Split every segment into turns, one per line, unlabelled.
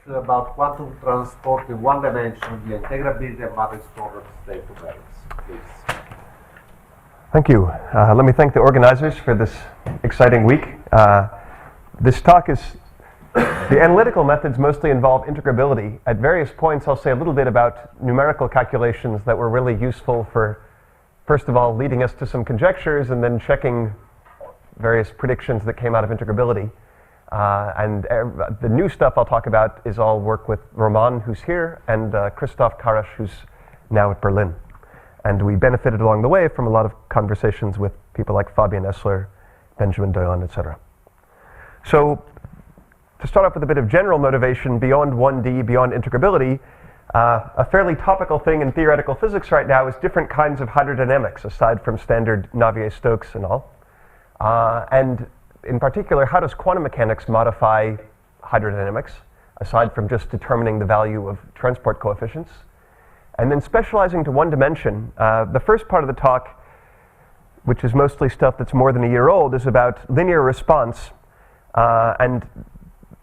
about quantum transport in one dimension, the integrability and matrix problem state numerics, please.
Thank you. Let me thank the organizers for this exciting week. This talk is, the analytical methods mostly involve integrability. At various points, I'll say a little bit about numerical calculations that were really useful for, first of all, leading us to some conjectures and then checking various predictions that came out of integrability. The new stuff I'll talk about is all work with Roman, who's here, and Christoph Karasch, who's now at Berlin. And we benefited along the way from a lot of conversations with people like Fabian Essler, Benjamin Doyon, etc. So to start off with a bit of general motivation beyond 1D, beyond integrability, a fairly topical thing in theoretical physics right now is different kinds of hydrodynamics, aside from standard Navier-Stokes and all. And in particular, how does quantum mechanics modify hydrodynamics, aside from just determining the value of transport coefficients? And then specializing to one dimension, the first part of the talk, which is mostly stuff that's more than a year old, is about linear response and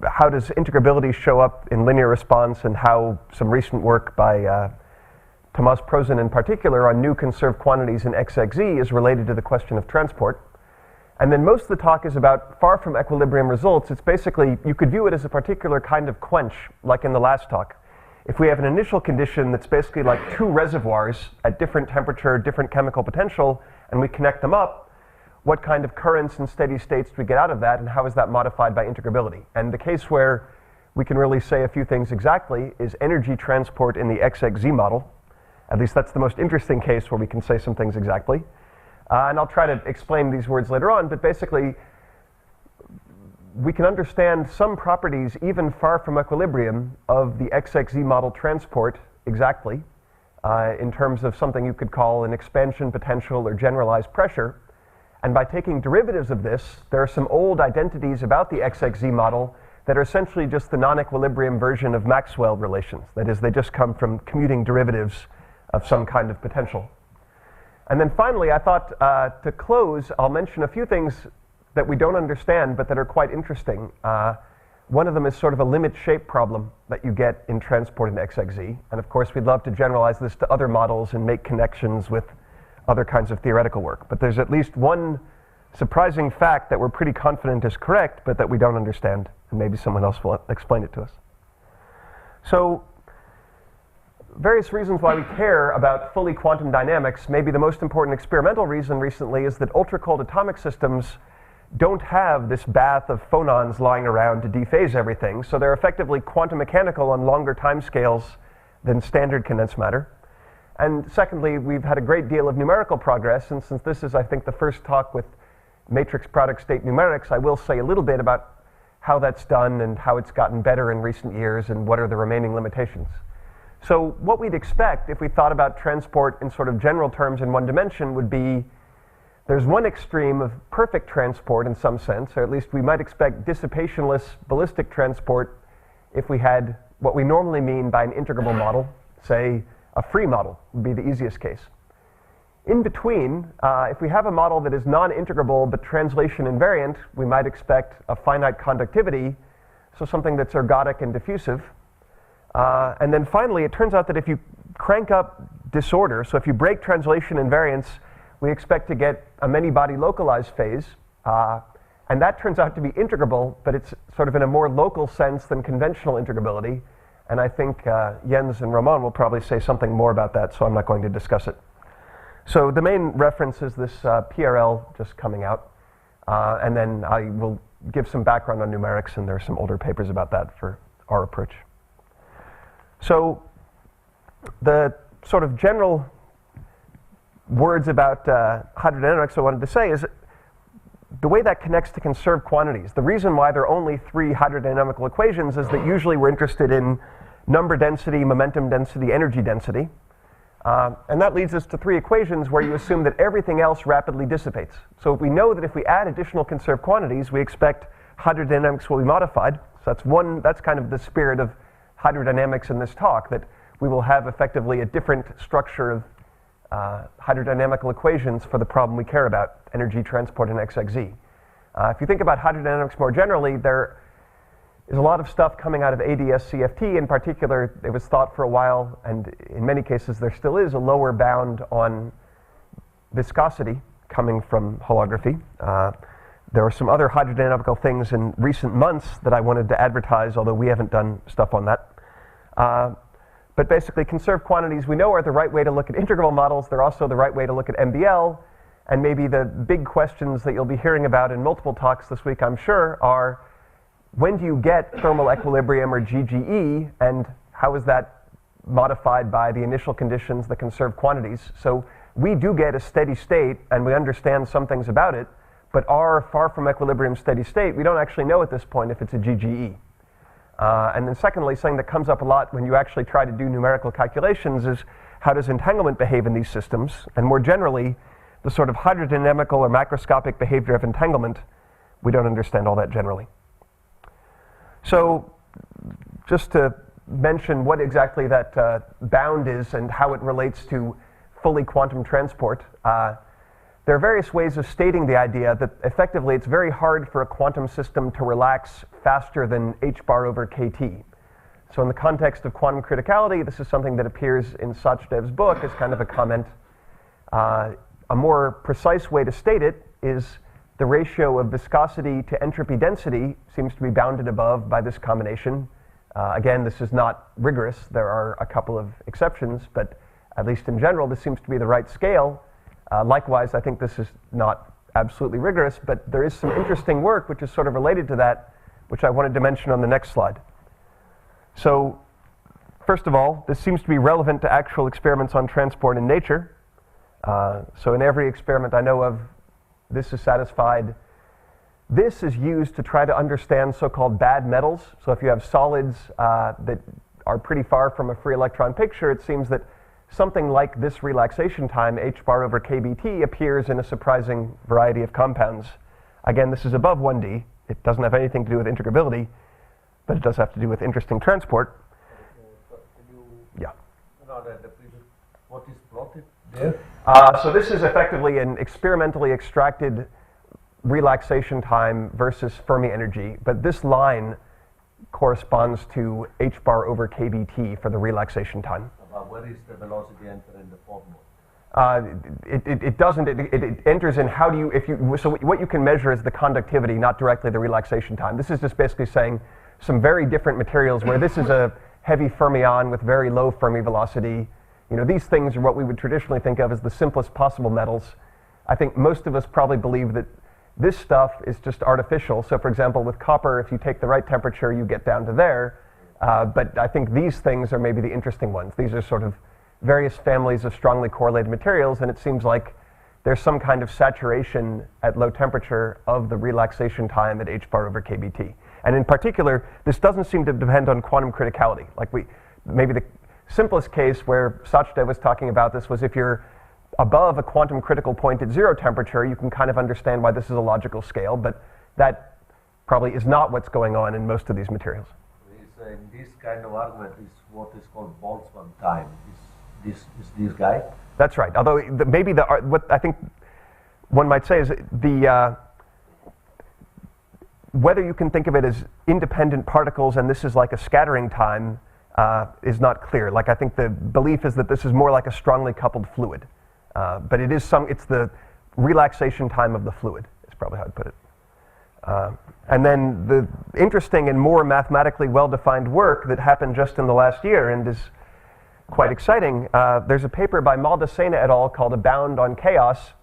how does integrability show up in linear response, and how some recent work by Thomas Prozin in particular on new conserved quantities in XXZ is related to the question of transport. And then most of the talk is about far from equilibrium results. It's basically, you could view it as a particular kind of quench, like in the last talk. If we have an initial condition that's basically like two reservoirs at different temperature, different chemical potential, and we connect them up, what kind of currents and steady states do we get out of that, and how is that modified by integrability? And the case where we can really say a few things exactly is energy transport in the XXZ model. At least that's the most interesting case where we can say some things exactly. And I'll try to explain these words later on, but basically, we can understand some properties even far from equilibrium of the XXZ model transport exactly in terms of something you could call an expansion potential or generalized pressure. And by taking derivatives of this, there are some old identities about the XXZ model that are essentially just the non-equilibrium version of Maxwell relations. That is, they just come from commuting derivatives of some kind of potential. And then finally, I thought to close, I'll mention a few things that we don't understand but that are quite interesting. One of them is sort of a limit shape problem that you get in transport in XXZ. And of course, we'd love to generalize this to other models and make connections with other kinds of theoretical work. But there's at least one surprising fact that we're pretty confident is correct, but that we don't understand. And maybe someone else will explain it to us. So, various reasons why we care about fully quantum dynamics. Maybe the most important experimental reason recently is that ultra-cold atomic systems don't have this bath of phonons lying around to dephase everything, so they're effectively quantum mechanical on longer timescales than standard condensed matter. And secondly, we've had a great deal of numerical progress, and since this is, I think, the first talk with matrix product state numerics, I will say a little bit about how that's done and how it's gotten better in recent years and what are the remaining limitations. So what we'd expect if we thought about transport in sort of general terms in one dimension would be there's one extreme of perfect transport in some sense, or at least we might expect dissipationless ballistic transport if we had what we normally mean by an integrable model, say a free model would be the easiest case. In between, if we have a model that is non-integrable but translation invariant, we might expect a finite conductivity, so something that's ergodic and diffusive. And then finally, it turns out that if you crank up disorder, so if you break translation invariance, we expect to get a many-body localized phase. And that turns out to be integrable, but it's sort of in a more local sense than conventional integrability. And I think Jens and Roman will probably say something more about that, so I'm not going to discuss it. So the main reference is this PRL just coming out. And then I will give some background on numerics, and there are some older papers about that for our approach. So the sort of general words about hydrodynamics I wanted to say is the way that connects to conserved quantities. The reason why there are only three hydrodynamical equations is that usually we're interested in number density, momentum density, energy density. And that leads us to three equations where you assume that everything else rapidly dissipates. So we know that if we add additional conserved quantities, we expect hydrodynamics will be modified. So that's kind of the spirit of hydrodynamics in this talk, that we will have effectively a different structure of hydrodynamical equations for the problem we care about, energy transport in XXZ. If you think about hydrodynamics more generally, is a lot of stuff coming out of ADS-CFT. In particular, it was thought for a while, and in many cases there still is, a lower bound on viscosity coming from holography. There are some other hydrodynamical things in recent months that I wanted to advertise, although we haven't done stuff on that. But basically, conserved quantities we know are the right way to look at integrable models. They're also the right way to look at MBL. And maybe the big questions that you'll be hearing about in multiple talks this week, I'm sure, are when do you get thermal equilibrium or GGE, and how is that modified by the initial conditions, the conserved quantities? So we do get a steady state, and we understand some things about it, but our far from equilibrium steady state, we don't actually know at this point if it's a GGE. And then secondly, something that comes up a lot when you actually try to do numerical calculations is how does entanglement behave in these systems? And more generally, the sort of hydrodynamical or macroscopic behavior of entanglement, we don't understand all that generally. So just to mention what exactly that bound is and how it relates to fully quantum transport, there are various ways of stating the idea that effectively it's very hard for a quantum system to relax faster than h bar over kt. So in the context of quantum criticality, this is something that appears in Sachdev's book as kind of a comment. A more precise way to state it is the ratio of viscosity to entropy density seems to be bounded above by this combination. Again, this is not rigorous. There are a couple of exceptions, but at least in general, this seems to be the right scale. Likewise, I think this is not absolutely rigorous, but there is some interesting work which is sort of related to that, which I wanted to mention on the next slide. So, first of all, this seems to be relevant to actual experiments on transport in nature. So in every experiment I know of, this is satisfied. This is used to try to understand so-called bad metals. So if you have solids that are pretty far from a free electron picture, it seems that something like this relaxation time, h bar over kBt, appears in a surprising variety of compounds. Again, this is above 1D. It doesn't have anything to do with integrability, but it does have to do with interesting transport. Yeah.
What is plotted there?
So this is effectively an experimentally extracted relaxation time versus Fermi energy, but this line corresponds to h bar over kBt for the relaxation time.
Where is the velocity enter in the formula?
It doesn't. It enters in how do you, so what you can measure is the conductivity, not directly the relaxation time. This is just basically saying some very different materials where this is a heavy fermion with very low Fermi velocity. You know, these things are what we would traditionally think of as the simplest possible metals. I think most of us probably believe that this stuff is just artificial. So for example, with copper, if you take the right temperature, you get down to there. But I think these things are maybe the interesting ones. These are sort of various families of strongly correlated materials, and it seems like there's some kind of saturation at low temperature of the relaxation time at h bar over kBt. And in particular, this doesn't seem to depend on quantum criticality. Like maybe the simplest case where Sachdev was talking about this was if you're above a quantum critical point at zero temperature, you can kind of understand why this is a logical scale, but that probably is not what's going on in most of these materials.
In this kind of argument is what is called Boltzmann time. Is this guy?
That's right. Although what I think one might say is the whether you can think of it as independent particles and this is like a scattering time is not clear. Like I think the belief is that this is more like a strongly coupled fluid, but it's the relaxation time of the fluid. Is probably how I'd put it. And then the interesting and more mathematically well-defined work that happened just in the last year and is quite exciting. There's a paper by Maldacena et al. Called A Bound on Chaos.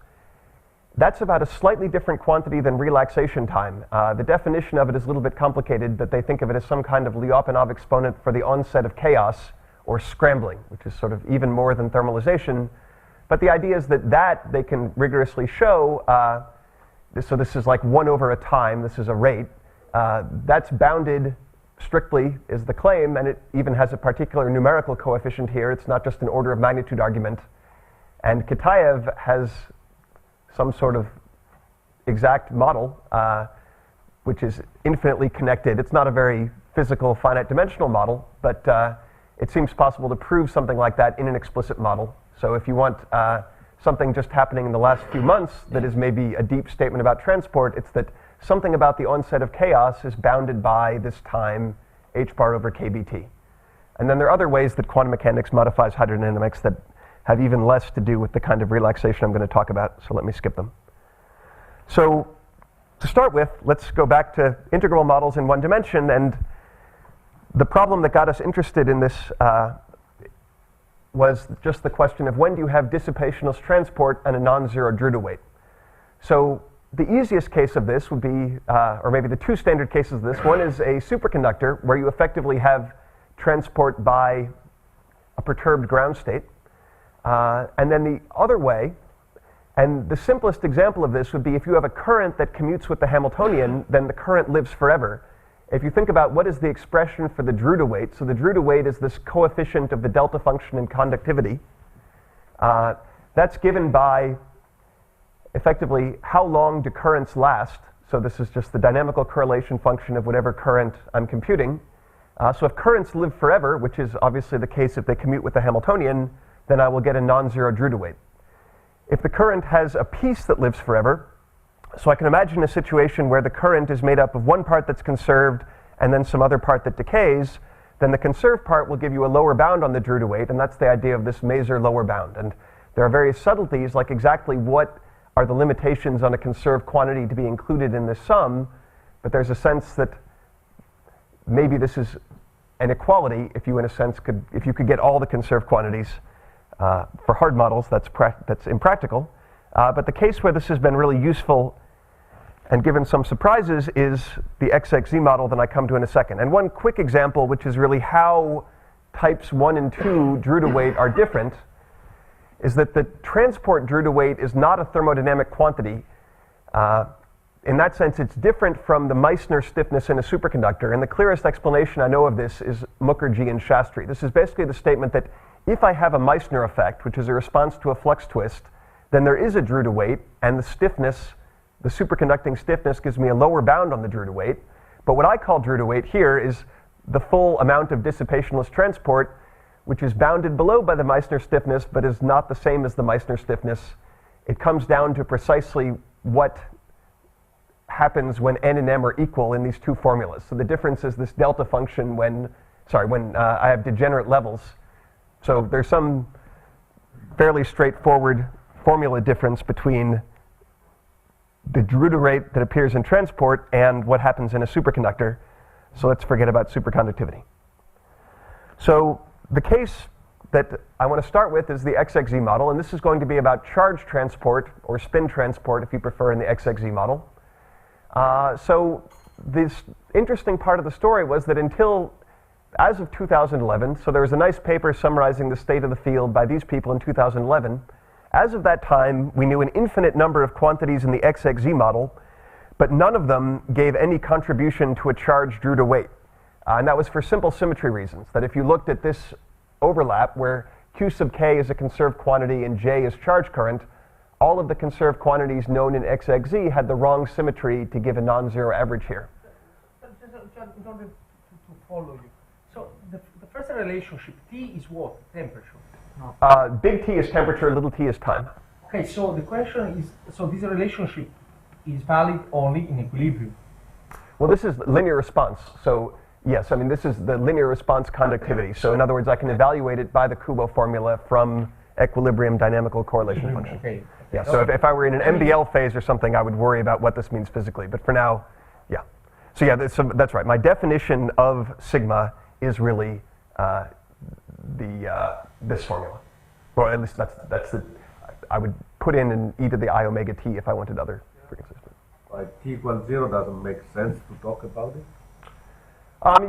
That's about a slightly different quantity than relaxation time. The definition of it is a little bit complicated, but they think of it as some kind of Lyapunov exponent for the onset of chaos, or scrambling, which is sort of even more than thermalization. But the idea is that they can rigorously show, so this is like 1 over a time, this is a rate, that's bounded strictly is the claim, and it even has a particular numerical coefficient here. It's not just an order of magnitude argument. And Kitaev has some sort of exact model, which is infinitely connected. It's not a very physical, finite dimensional model, but it seems possible to prove something like that in an explicit model. So if you want something just happening in the last few months that is maybe a deep statement about transport. It's that something about the onset of chaos is bounded by this time h bar over kBt. And then there are other ways that quantum mechanics modifies hydrodynamics that have even less to do with the kind of relaxation I'm going to talk about, so let me skip them. So to start with, let's go back to integrable models in one dimension, and the problem that got us interested in this was just the question of when do you have dissipationless transport and a non-zero Drude weight. So the easiest case of this would be, or maybe the two standard cases of this, one is a superconductor where you effectively have transport by a perturbed ground state. And then the other way, and the simplest example of this would be if you have a current that commutes with the Hamiltonian, then the current lives forever. If you think about what is the expression for the Drude weight, so the Drude weight is this coefficient of the delta function in conductivity. That's given by effectively how long do currents last. So this is just the dynamical correlation function of whatever current I'm computing. So if currents live forever, which is obviously the case if they commute with the Hamiltonian, then I will get a non-zero Drude weight. If the current has a piece that lives forever, so I can imagine a situation where the current is made up of one part that's conserved and then some other part that decays, then the conserved part will give you a lower bound on the Drude weight, and that's the idea of this Maser lower bound. And there are various subtleties, like exactly what are the limitations on a conserved quantity to be included in this sum, but there's a sense that maybe this is an equality if you, in a sense, if you could get all the conserved quantities. For hard models, that's impractical. But the case where this has been really useful and given some surprises is the XXZ model that I come to in a second. And one quick example, which is really how types 1 and 2 Drude weight are different, is that the transport Drude weight is not a thermodynamic quantity. In that sense, it's different from the Meissner stiffness in a superconductor. And the clearest explanation I know of this is Mukherjee and Shastri. This is basically the statement that if I have a Meissner effect, which is a response to a flux twist, then there is a Drude weight, and the stiffness, the superconducting stiffness, gives me a lower bound on the Drude weight. But what I call Drude weight here is the full amount of dissipationless transport, which is bounded below by the Meissner stiffness, but is not the same as the Meissner stiffness. It comes down to precisely what happens when n and m are equal in these two formulas. So the difference is this delta function when I have degenerate levels. So there's some fairly straightforward formula difference between the Drude rate that appears in transport and what happens in a superconductor. So let's forget about superconductivity. So the case that I want to start with is the XXZ model, and this is going to be about charge transport, or spin transport if you prefer, in the XXZ model. So this interesting part of the story was that until as of 2011, so there was a nice paper summarizing the state of the field by these people in 2011. As of that time, we knew an infinite number of quantities in the XXZ model, but none of them gave any contribution to a charge Drude weight. And that was for simple symmetry reasons, that if you looked at this overlap where Q sub k is a conserved quantity and J is charge current, all of the conserved quantities known in XXZ had the wrong symmetry to give a non-zero average here.
In order to follow you. So the first relationship, T is what? Temperature? No.
Big T is temperature, little t is time.
Okay, so the question is, so this relationship is valid only in equilibrium?
Well, this is linear response. So yes, I mean, this is the linear response conductivity. So in other words, I can evaluate it by the Kubo formula from equilibrium dynamical correlation function.
Okay.
Yeah, so if I were in an MBL phase or something, I would worry about what this means physically. But for now, yeah. So yeah, that's right. My definition of sigma is really this formula. Or at least that's the, I would put in an e to the I omega t if I wanted other frequency systems.
T equals 0 doesn't make sense to talk about it?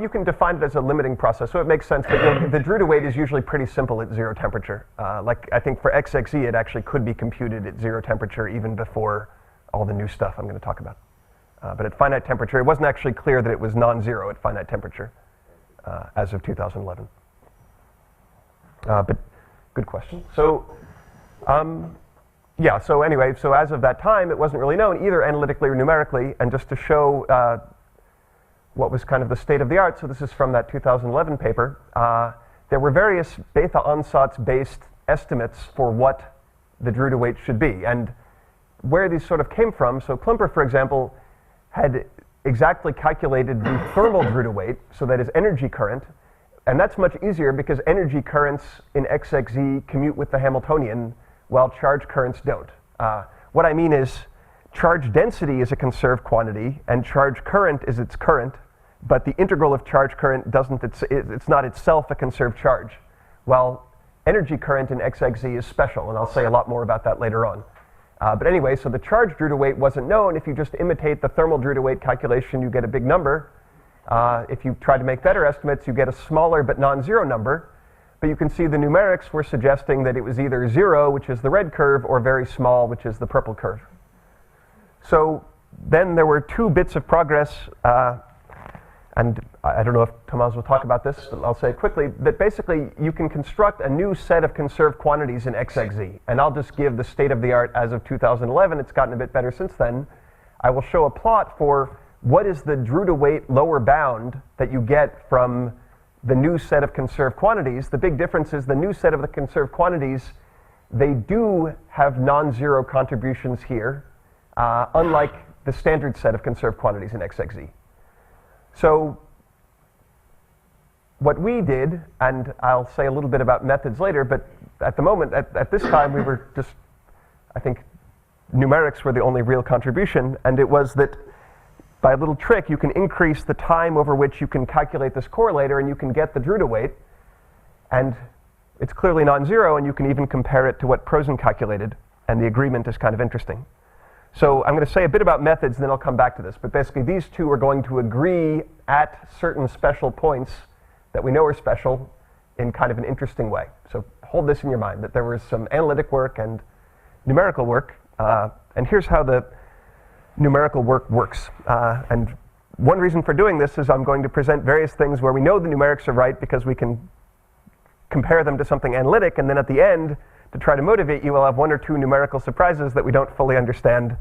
You can define it as a limiting process, so it makes sense. But the Drude weight is usually pretty simple at 0 temperature. Like I think for XXE, it actually could be computed at 0 temperature even before all the new stuff I'm going to talk about. But at finite temperature, it wasn't actually clear that it was non-zero at finite temperature as of 2011. But good question. So yeah, so anyway, so as of that time, it wasn't really known either analytically or numerically. And just to show what was kind of the state of the art, so this is from that 2011 paper, there were various Bethe-Ansatz-based estimates for what the Drude weight should be. And where these sort of came from, so Klümper, for example, had exactly calculated the thermal Drude weight, so that is energy current, and that's much easier because energy currents in XXZ commute with the Hamiltonian, while charge currents don't. What I mean is, charge density is a conserved quantity, and charge current is its current, but the integral of charge current it's not itself a conserved charge, while energy current in XXZ is special, and I'll say a lot more about that later on. But anyway, so the charge Drude weight wasn't known. If you just imitate the thermal Drude weight calculation, you get a big number. If you try to make better estimates, you get a smaller but non-zero number. But you can see the numerics were suggesting that it was either 0, which is the red curve, or very small, which is the purple curve. So then there were two bits of progress, and I don't know if Tomas will talk about this, but I'll say quickly, that basically you can construct a new set of conserved quantities in XXZ. And I'll just give the state of the art as of 2011. It's gotten a bit better since then. I will show a plot for what is the Drude weight lower bound that you get from the new set of conserved quantities. The big difference is the new set of the conserved quantities, they do have non-zero contributions here, unlike the standard set of conserved quantities in XXZ. So what we did, and I'll say a little bit about methods later, but at the moment, at this time, we were just, I think, numerics were the only real contribution, and it was that by a little trick, you can increase the time over which you can calculate this correlator, and you can get the Drude weight, and it's clearly non-zero, and you can even compare it to what Prosen calculated, and the agreement is kind of interesting. So I'm going to say a bit about methods, and then I'll come back to this. But basically, these two are going to agree at certain special points that we know are special in kind of an interesting way. So hold this in your mind, that there was some analytic work and numerical work. And here's how the numerical work works. And one reason for doing this is I'm going to present various things where we know the numerics are right because we can compare them to something analytic, and then at the end, to try to motivate you, we'll have one or two numerical surprises that we don't fully understand,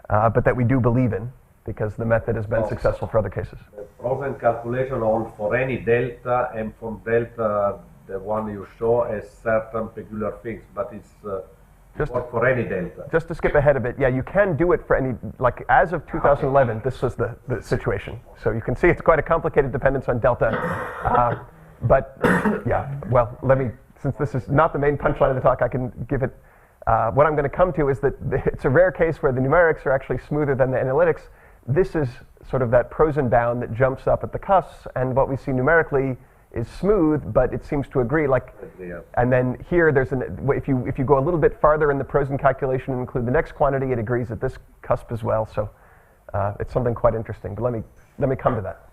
but that we do believe in, because the method has been successful for other cases.
The Prosen calculation on for any delta, and from delta, the one you show has certain peculiar things, but it's work for any delta.
Just to skip ahead a bit, yeah, you can do it for any, like as of 2011, this was the situation. So you can see it's quite a complicated dependence on delta. But yeah, well, since this is not the main punchline of the talk, I can give it, what I'm going to come to is that it's a rare case where the numerics are actually smoother than the analytics. This is sort of that Prosen bound that jumps up at the cusps, and what we see numerically is smooth, but it seems to agree, like, and then here there's if you go a little bit farther in the Prosen calculation and include the next quantity, it agrees at this cusp as well, so it's something quite interesting. But let me come to that,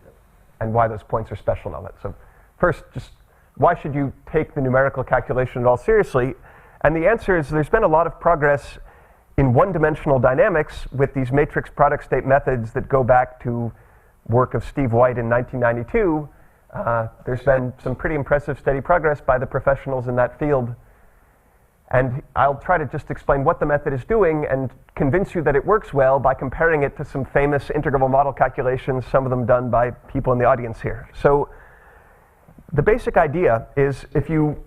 and why those points are special and all that. So first, just why should you take the numerical calculation at all seriously? And the answer is there's been a lot of progress in one-dimensional dynamics with these matrix product state methods that go back to work of Steve White in 1992. There's been some pretty impressive steady progress by the professionals in that field. And I'll try to just explain what the method is doing and convince you that it works well by comparing it to some famous integrable model calculations, some of them done by people in the audience here. So the basic idea is if you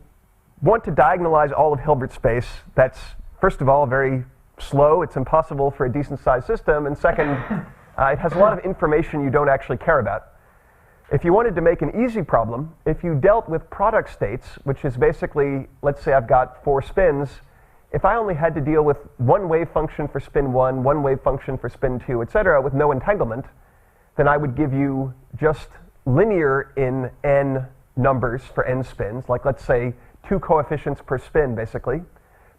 want to diagonalize all of Hilbert space, that's, first of all, very slow. It's impossible for a decent-sized system. And second, it has a lot of information you don't actually care about. If you wanted to make an easy problem, if you dealt with product states, which is basically, let's say I've got 4 spins, if I only had to deal with one wave function for spin 1, one wave function for spin 2, etc., with no entanglement, then I would give you just linear in n numbers for n spins, like let's say 2 coefficients per spin, basically.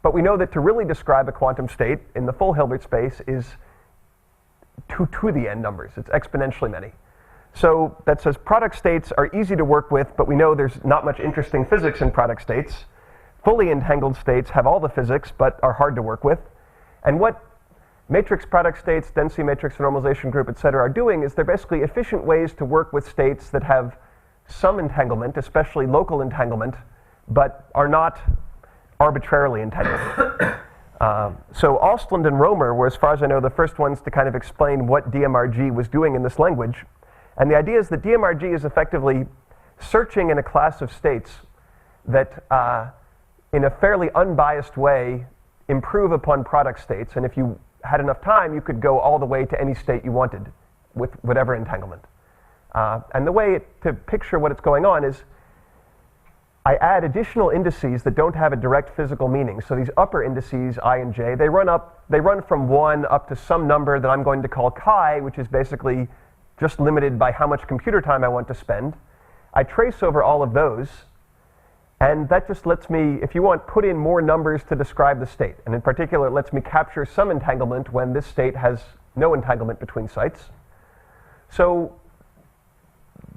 But we know that to really describe a quantum state in the full Hilbert space is 2 to the n numbers. It's exponentially many. So that says product states are easy to work with, but we know there's not much interesting physics in product states. Fully entangled states have all the physics, but are hard to work with. And what matrix product states, density matrix normalization group, etc., are doing is they're basically efficient ways to work with states that have some entanglement, especially local entanglement, but are not arbitrarily entangled. So Ostland and Romer were, as far as I know, the first ones to kind of explain what DMRG was doing in this language. And the idea is that DMRG is effectively searching in a class of states that, in a fairly unbiased way, improve upon product states, and if you had enough time, you could go all the way to any state you wanted with whatever entanglement. And the way to picture what it's going on is I add additional indices that don't have a direct physical meaning. So these upper indices, I and j, they run from 1 up to some number that I'm going to call chi, which is basically just limited by how much computer time I want to spend. I trace over all of those, and that just lets me, if you want, put in more numbers to describe the state. And in particular, it lets me capture some entanglement when this state has no entanglement between sites. So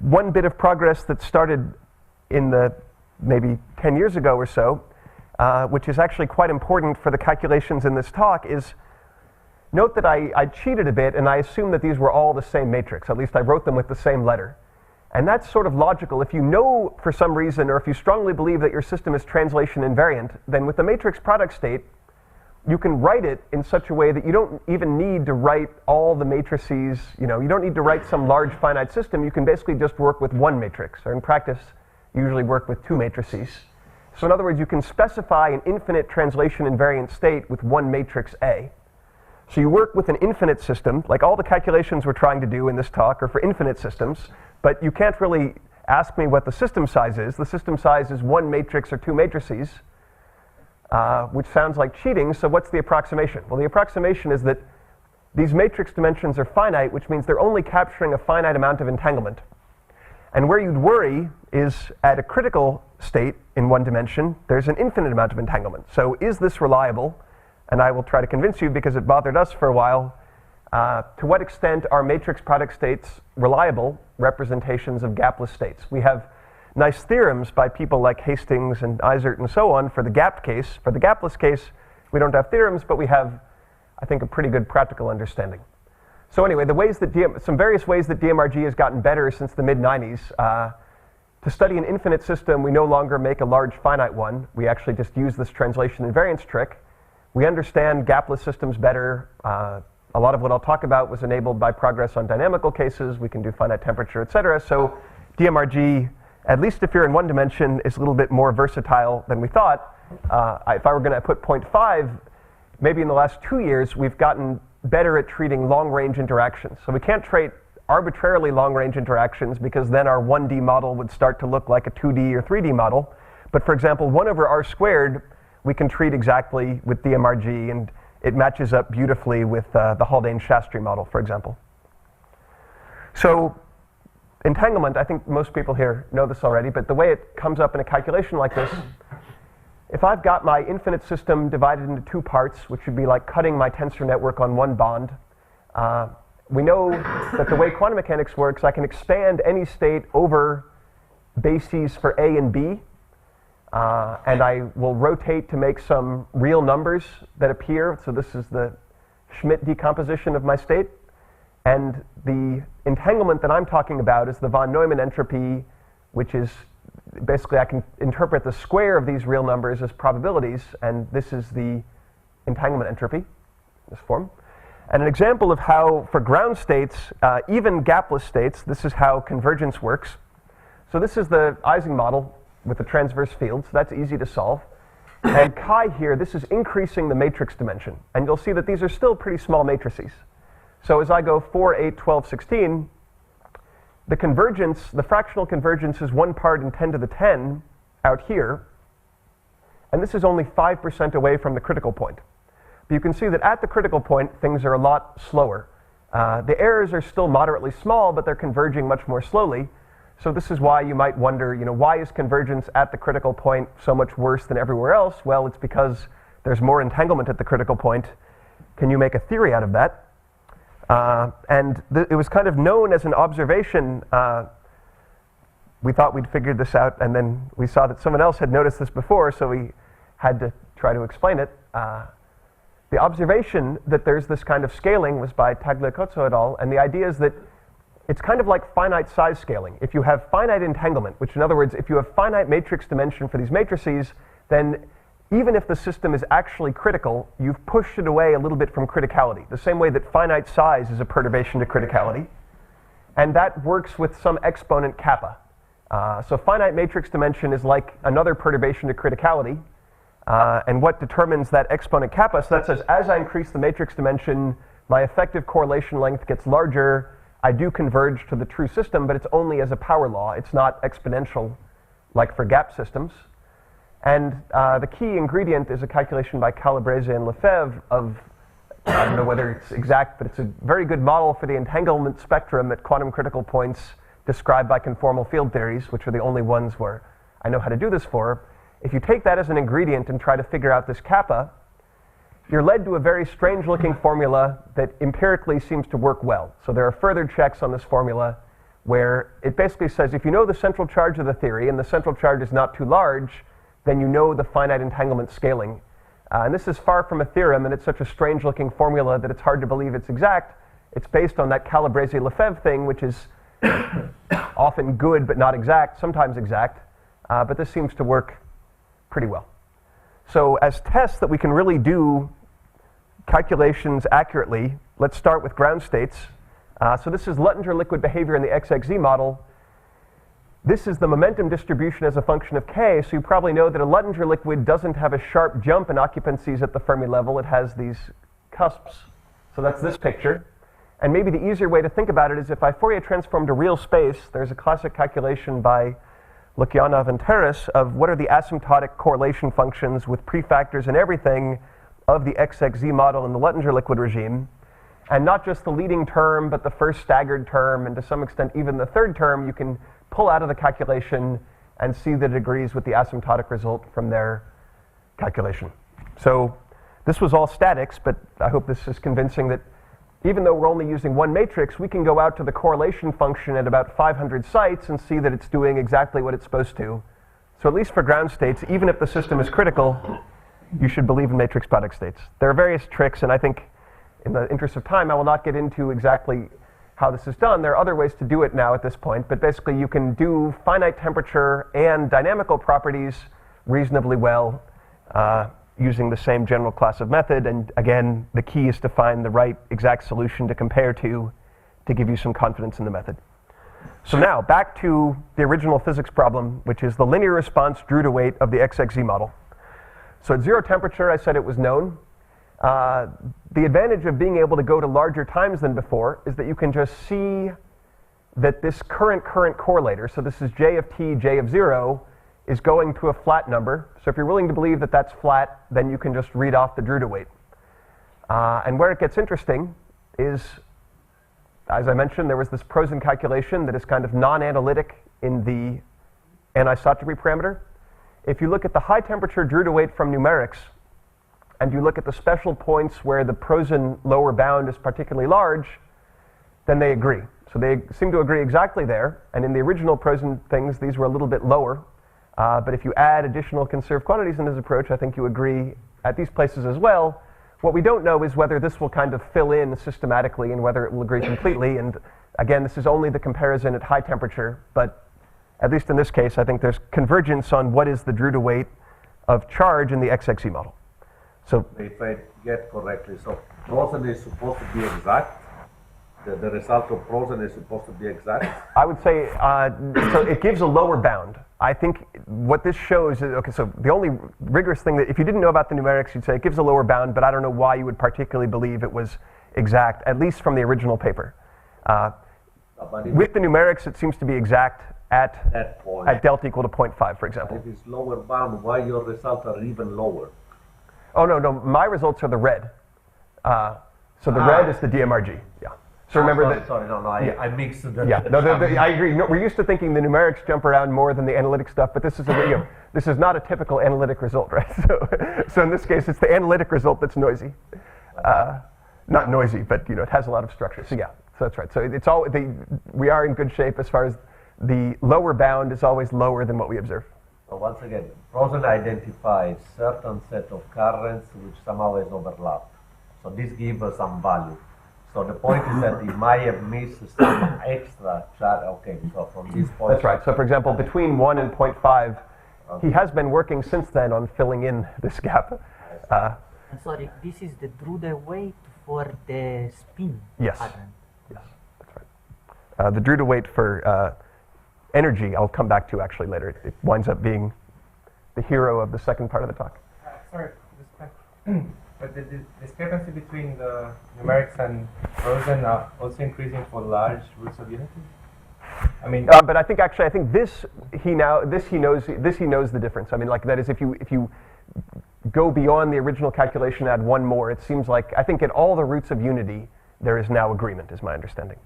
one bit of progress that started in the maybe 10 years ago or so, which is actually quite important for the calculations in this talk, is note that I cheated a bit and I assumed that these were all the same matrix. At least I wrote them with the same letter. And that's sort of logical. If you know for some reason, or if you strongly believe that your system is translation invariant, then with the matrix product state, you can write it in such a way that you don't even need to write all the matrices. You don't need to write some large finite system. You can basically just work with one matrix, or in practice, usually work with 2 matrices. So in other words, you can specify an infinite translation invariant state with one matrix A. So you work with an infinite system, like all the calculations we're trying to do in this talk are for infinite systems, but you can't really ask me what the system size is. The system size is 1 matrix or 2 matrices, which sounds like cheating, so what's the approximation? Well, the approximation is that these matrix dimensions are finite, which means they're only capturing a finite amount of entanglement. And where you'd worry is at a critical state in one dimension, there's an infinite amount of entanglement. So is this reliable? And I will try to convince you, because it bothered us for a while, to what extent are matrix product states reliable representations of gapless states? We have nice theorems by people like Hastings and Isert and so on for the gapped case. For the gapless case, we don't have theorems, but we have, I think, a pretty good practical understanding. So anyway, the ways that some various ways that DMRG has gotten better since the mid-90s. To study an infinite system, we no longer make a large finite one. We actually just use this translation invariance trick. We understand gapless systems better. A lot of what I'll talk about was enabled by progress on dynamical cases. We can do finite temperature, et cetera. So DMRG, at least if you're in one dimension, is a little bit more versatile than we thought. If I were going to put 0.5, maybe in the last 2 years, we've gotten better at treating long-range interactions. So we can't treat arbitrarily long-range interactions, because then our 1D model would start to look like a 2D or 3D model. But for example, 1 over r squared, we can treat exactly with DMRG, and it matches up beautifully with the Haldane-Shastry model, for example. So entanglement, I think most people here know this already, but the way it comes up in a calculation like this, if I've got my infinite system divided into 2 parts, which would be like cutting my tensor network on one bond, we know that the way quantum mechanics works, I can expand any state over bases for A and B, and I will rotate to make some real numbers that appear. So this is the Schmidt decomposition of my state. And the entanglement that I'm talking about is the von Neumann entropy, which is basically I can interpret the square of these real numbers as probabilities, and this is the entanglement entropy, this form. And an example of how, for ground states, even gapless states, this is how convergence works. So this is the Ising model with the transverse field, so that's easy to solve. And chi here, this is increasing the matrix dimension. And you'll see that these are still pretty small matrices. So as I go 4, 8, 12, 16, the convergence, the fractional convergence is 1 part in 10 to the 10 out here. And this is only 5% away from the critical point. But you can see that at the critical point, things are a lot slower. The errors are still moderately small, but they're converging much more slowly. So this is why you might wonder, why is convergence at the critical point so much worse than everywhere else? Well, it's because there's more entanglement at the critical point. Can you make a theory out of that? It was kind of known as an observation. We thought we'd figured this out, and then we saw that someone else had noticed this before, so we had to try to explain it. The observation that there's this kind of scaling was by Tagliacozzo et al., and the idea is that it's kind of like finite size scaling. If you have finite entanglement, which in other words, if you have finite matrix dimension for these matrices, then even if the system is actually critical, you've pushed it away a little bit from criticality, the same way that finite size is a perturbation to criticality. And that works with some exponent kappa. So finite matrix dimension is like another perturbation to criticality. And what determines that exponent kappa? So that says as I increase the matrix dimension, my effective correlation length gets larger. I do converge to the true system, but it's only as a power law. It's not exponential like for gap systems. And the key ingredient is a calculation by Calabrese and Lefebvre of, I don't know whether it's exact, but it's a very good model for the entanglement spectrum at quantum critical points described by conformal field theories, which are the only ones where I know how to do this for. If you take that as an ingredient and try to figure out this kappa, you're led to a very strange looking formula that empirically seems to work well. So there are further checks on this formula where it basically says if you know the central charge of the theory and the central charge is not too large, then you know the finite entanglement scaling. And this is far from a theorem, and it's such a strange looking formula that it's hard to believe it's exact. It's based on that Calabrese-Lefebvre thing, which is often good but not exact, sometimes exact. But this seems to work pretty well. So as tests that we can really do calculations accurately, let's start with ground states. So this is Luttinger liquid behavior in the XXZ model. This is the momentum distribution as a function of k, so you probably know that a Luttinger liquid doesn't have a sharp jump in occupancies at the Fermi level. It has these cusps. So that's this picture. And maybe the easier way to think about it is if I Fourier transform to real space, there's a classic calculation by Lukyanov and Terrace of what are the asymptotic correlation functions with prefactors and everything of the XXZ model in the Luttinger liquid regime. And not just the leading term, but the first staggered term, and to some extent even the third term, you can pull out of the calculation and see that it agrees with the asymptotic result from their calculation. So this was all statics, but I hope this is convincing that even though we're only using one matrix, we can go out to the correlation function at about 500 sites and see that it's doing exactly what it's supposed to. So at least for ground states, even if the system is critical, you should believe in matrix product states. There are various tricks, and I think in the interest of time, I will not get into exactly how this is done. There are other ways to do it now at this point, but basically you can do finite temperature and dynamical properties reasonably well using the same general class of method. And again, the key is to find the right exact solution to compare to give you some confidence in the method. So now back to the original physics problem, which is the linear response Drew to weight of the XXZ model. So at zero temperature, I said it was known. The advantage of being able to go to larger times than before is that you can just see that this current correlator, so this is j of t, j of 0, is going to a flat number. So if you're willing to believe that that's flat, then you can just read off the Drew to weight. And where it gets interesting is, as I mentioned, there was this Prosen calculation that is kind of non-analytic in the anisotropy parameter. If you look at the high temperature Drew to weight from numerics, and you look at the special points where the Prosen lower bound is particularly large, then they agree. So they seem to agree exactly there. And in the original Prosen things, these were a little bit lower. But if you add additional conserved quantities in this approach, I think you agree at these places as well. What we don't know is whether this will kind of fill in systematically and whether it will agree completely. And again, this is only the comparison at high temperature. But at least in this case, I think there's convergence on what is the Drew to weight of charge in the XXZ model. So
if I get correctly, so Prosen is supposed to be exact. The result of Prosen is supposed to be exact.
I would say, so it gives a lower bound. I think what this shows is, okay, so the only rigorous thing that, if you didn't know about the numerics, you'd say it gives a lower bound, but I don't know why you would particularly believe it was exact, at least from the original paper. With the numerics, it seems to be exact at delta equal to 0.5, for example.
If it's lower bound, why your results are even lower?
Oh, no, my results are the red. So the red is the DMRG, yeah. So remember that.
Sorry, I mixed the.
Yeah, I agree. No, we're used to thinking the numerics jump around more than the analytic stuff, but this is this is not a typical analytic result, right? So in this case, it's the analytic result that's noisy, not noisy, but it has a lot of structure. So yeah, so that's right. So it's all we are in good shape as far as the lower bound is always lower than what we observe.
So once again, Prosen identifies certain set of currents which somehow has overlap. So this gives us some value. So the point is that he might have missed some extra charge. Okay, so from this point.
That's right. So for example, between 1 and 0.5, he has been working since then on filling in this gap.
I'm sorry, this is the Drew to weight for the spin pattern.
Yes, that's right. The Drew to weight for energy, I'll come back to actually later. It winds up being the hero of the second part of the talk.
Sorry, but the discrepancy between the numerics and Rosen are also increasing for large roots of unity. I mean,
but I think this he knows the difference. I mean, like that is if you go beyond the original calculation, add one more, it seems like I think at all the roots of unity there is now agreement, is my understanding.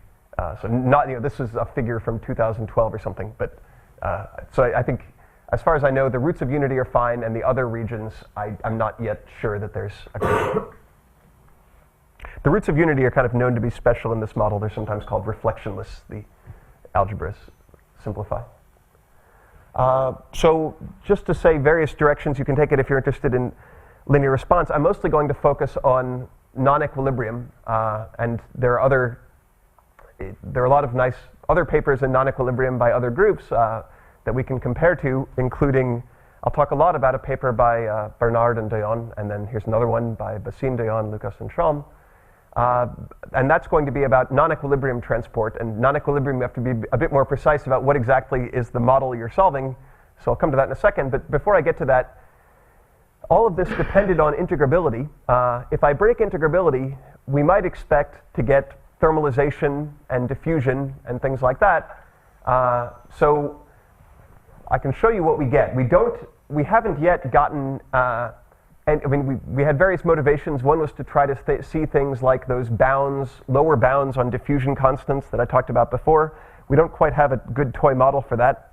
So not this is a figure from 2012 or something, but so I think as far as I know the roots of unity are fine, and the other regions I'm not yet sure that there's agreement. The roots of unity are kind of known to be special in this model. They're sometimes called reflectionless. The algebras simplify. So just to say various directions you can take it if you're interested in linear response, I'm mostly going to focus on non-equilibrium, and there are a lot of nice other papers in non-equilibrium by other groups that we can compare to, including, I'll talk a lot about a paper by Bernard and Dayon, and then here's another one by Bassim, Dayon, Lucas, and Schramm. And that's going to be about non-equilibrium transport. And non-equilibrium, you have to be a bit more precise about what exactly is the model you're solving. So I'll come to that in a second. But before I get to that, all of this depended on integrability. If I break integrability, we might expect to get thermalization and diffusion and things like that. So I can show you what we get. We haven't yet gotten and I mean, we had various motivations. One was to try to see things like those bounds, lower bounds on diffusion constants that I talked about before. We don't quite have a good toy model for that,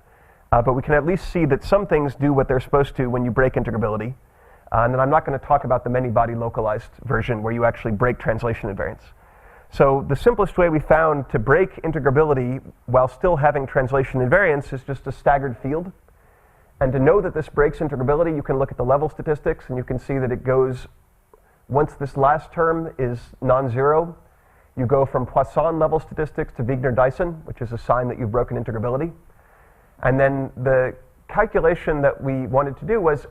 but we can at least see that some things do what they're supposed to when you break integrability. And then I'm not going to talk about the many-body localized version where you actually break translation invariance. So the simplest way we found to break integrability while still having translation invariance is just a staggered field. And to know that this breaks integrability, you can look at the level statistics, and you can see that it goes, once this last term is non-zero, you go from Poisson level statistics to Wigner-Dyson, which is a sign that you've broken integrability. And then the calculation that we wanted to do was,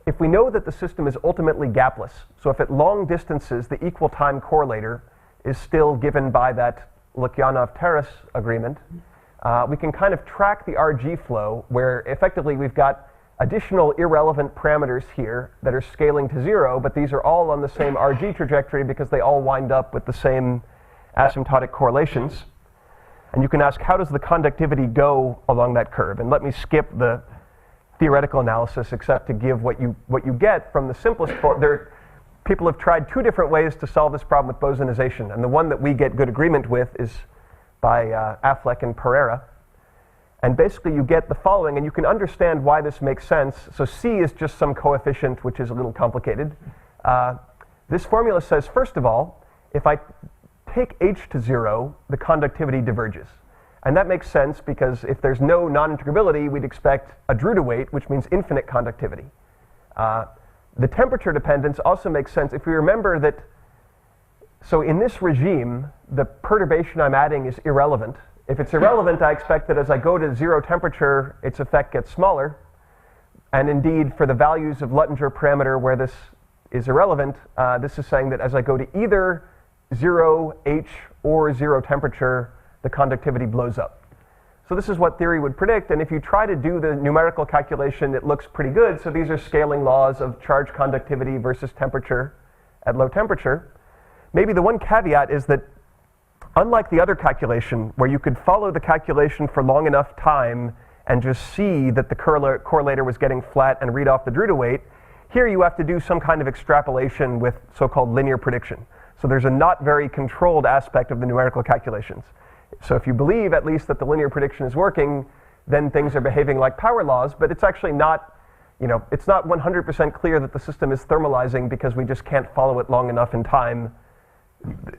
if we know that the system is ultimately gapless, so if at long distances the equal time correlator is still given by that Lukyanov-Terrace agreement, we can kind of track the RG flow where effectively we've got additional irrelevant parameters here that are scaling to zero, but these are all on the same RG trajectory because they all wind up with the same asymptotic correlations. And you can ask, how does the conductivity go along that curve? And let me skip the theoretical analysis except to give what you get from the simplest form. People have tried two different ways to solve this problem with bosonization, and the one that we get good agreement with is by Affleck and Pereira. And basically you get the following, and you can understand why this makes sense. So C is just some coefficient, which is a little complicated. This formula says, first of all, if I take H to zero, the conductivity diverges. And that makes sense because if there's no non-integrability, we'd expect a Drude weight, which means infinite conductivity. The temperature dependence also makes sense if we remember that. So in this regime, the perturbation I'm adding is irrelevant. If it's irrelevant, I expect that as I go to zero temperature, its effect gets smaller. And indeed, for the values of Luttinger parameter where this is irrelevant, this is saying that as I go to either zero H or zero temperature, the conductivity blows up. So this is what theory would predict. And if you try to do the numerical calculation, it looks pretty good. So these are scaling laws of charge conductivity versus temperature at low temperature. Maybe the one caveat is that unlike the other calculation, where you could follow the calculation for long enough time and just see that the correlator was getting flat and read off the Drude weight, here you have to do some kind of extrapolation with so-called linear prediction. So there's a not very controlled aspect of the numerical calculations. So if you believe at least that the linear prediction is working, then things are behaving like power laws, but it's actually not, it's not 100% clear that the system is thermalizing because we just can't follow it long enough in time.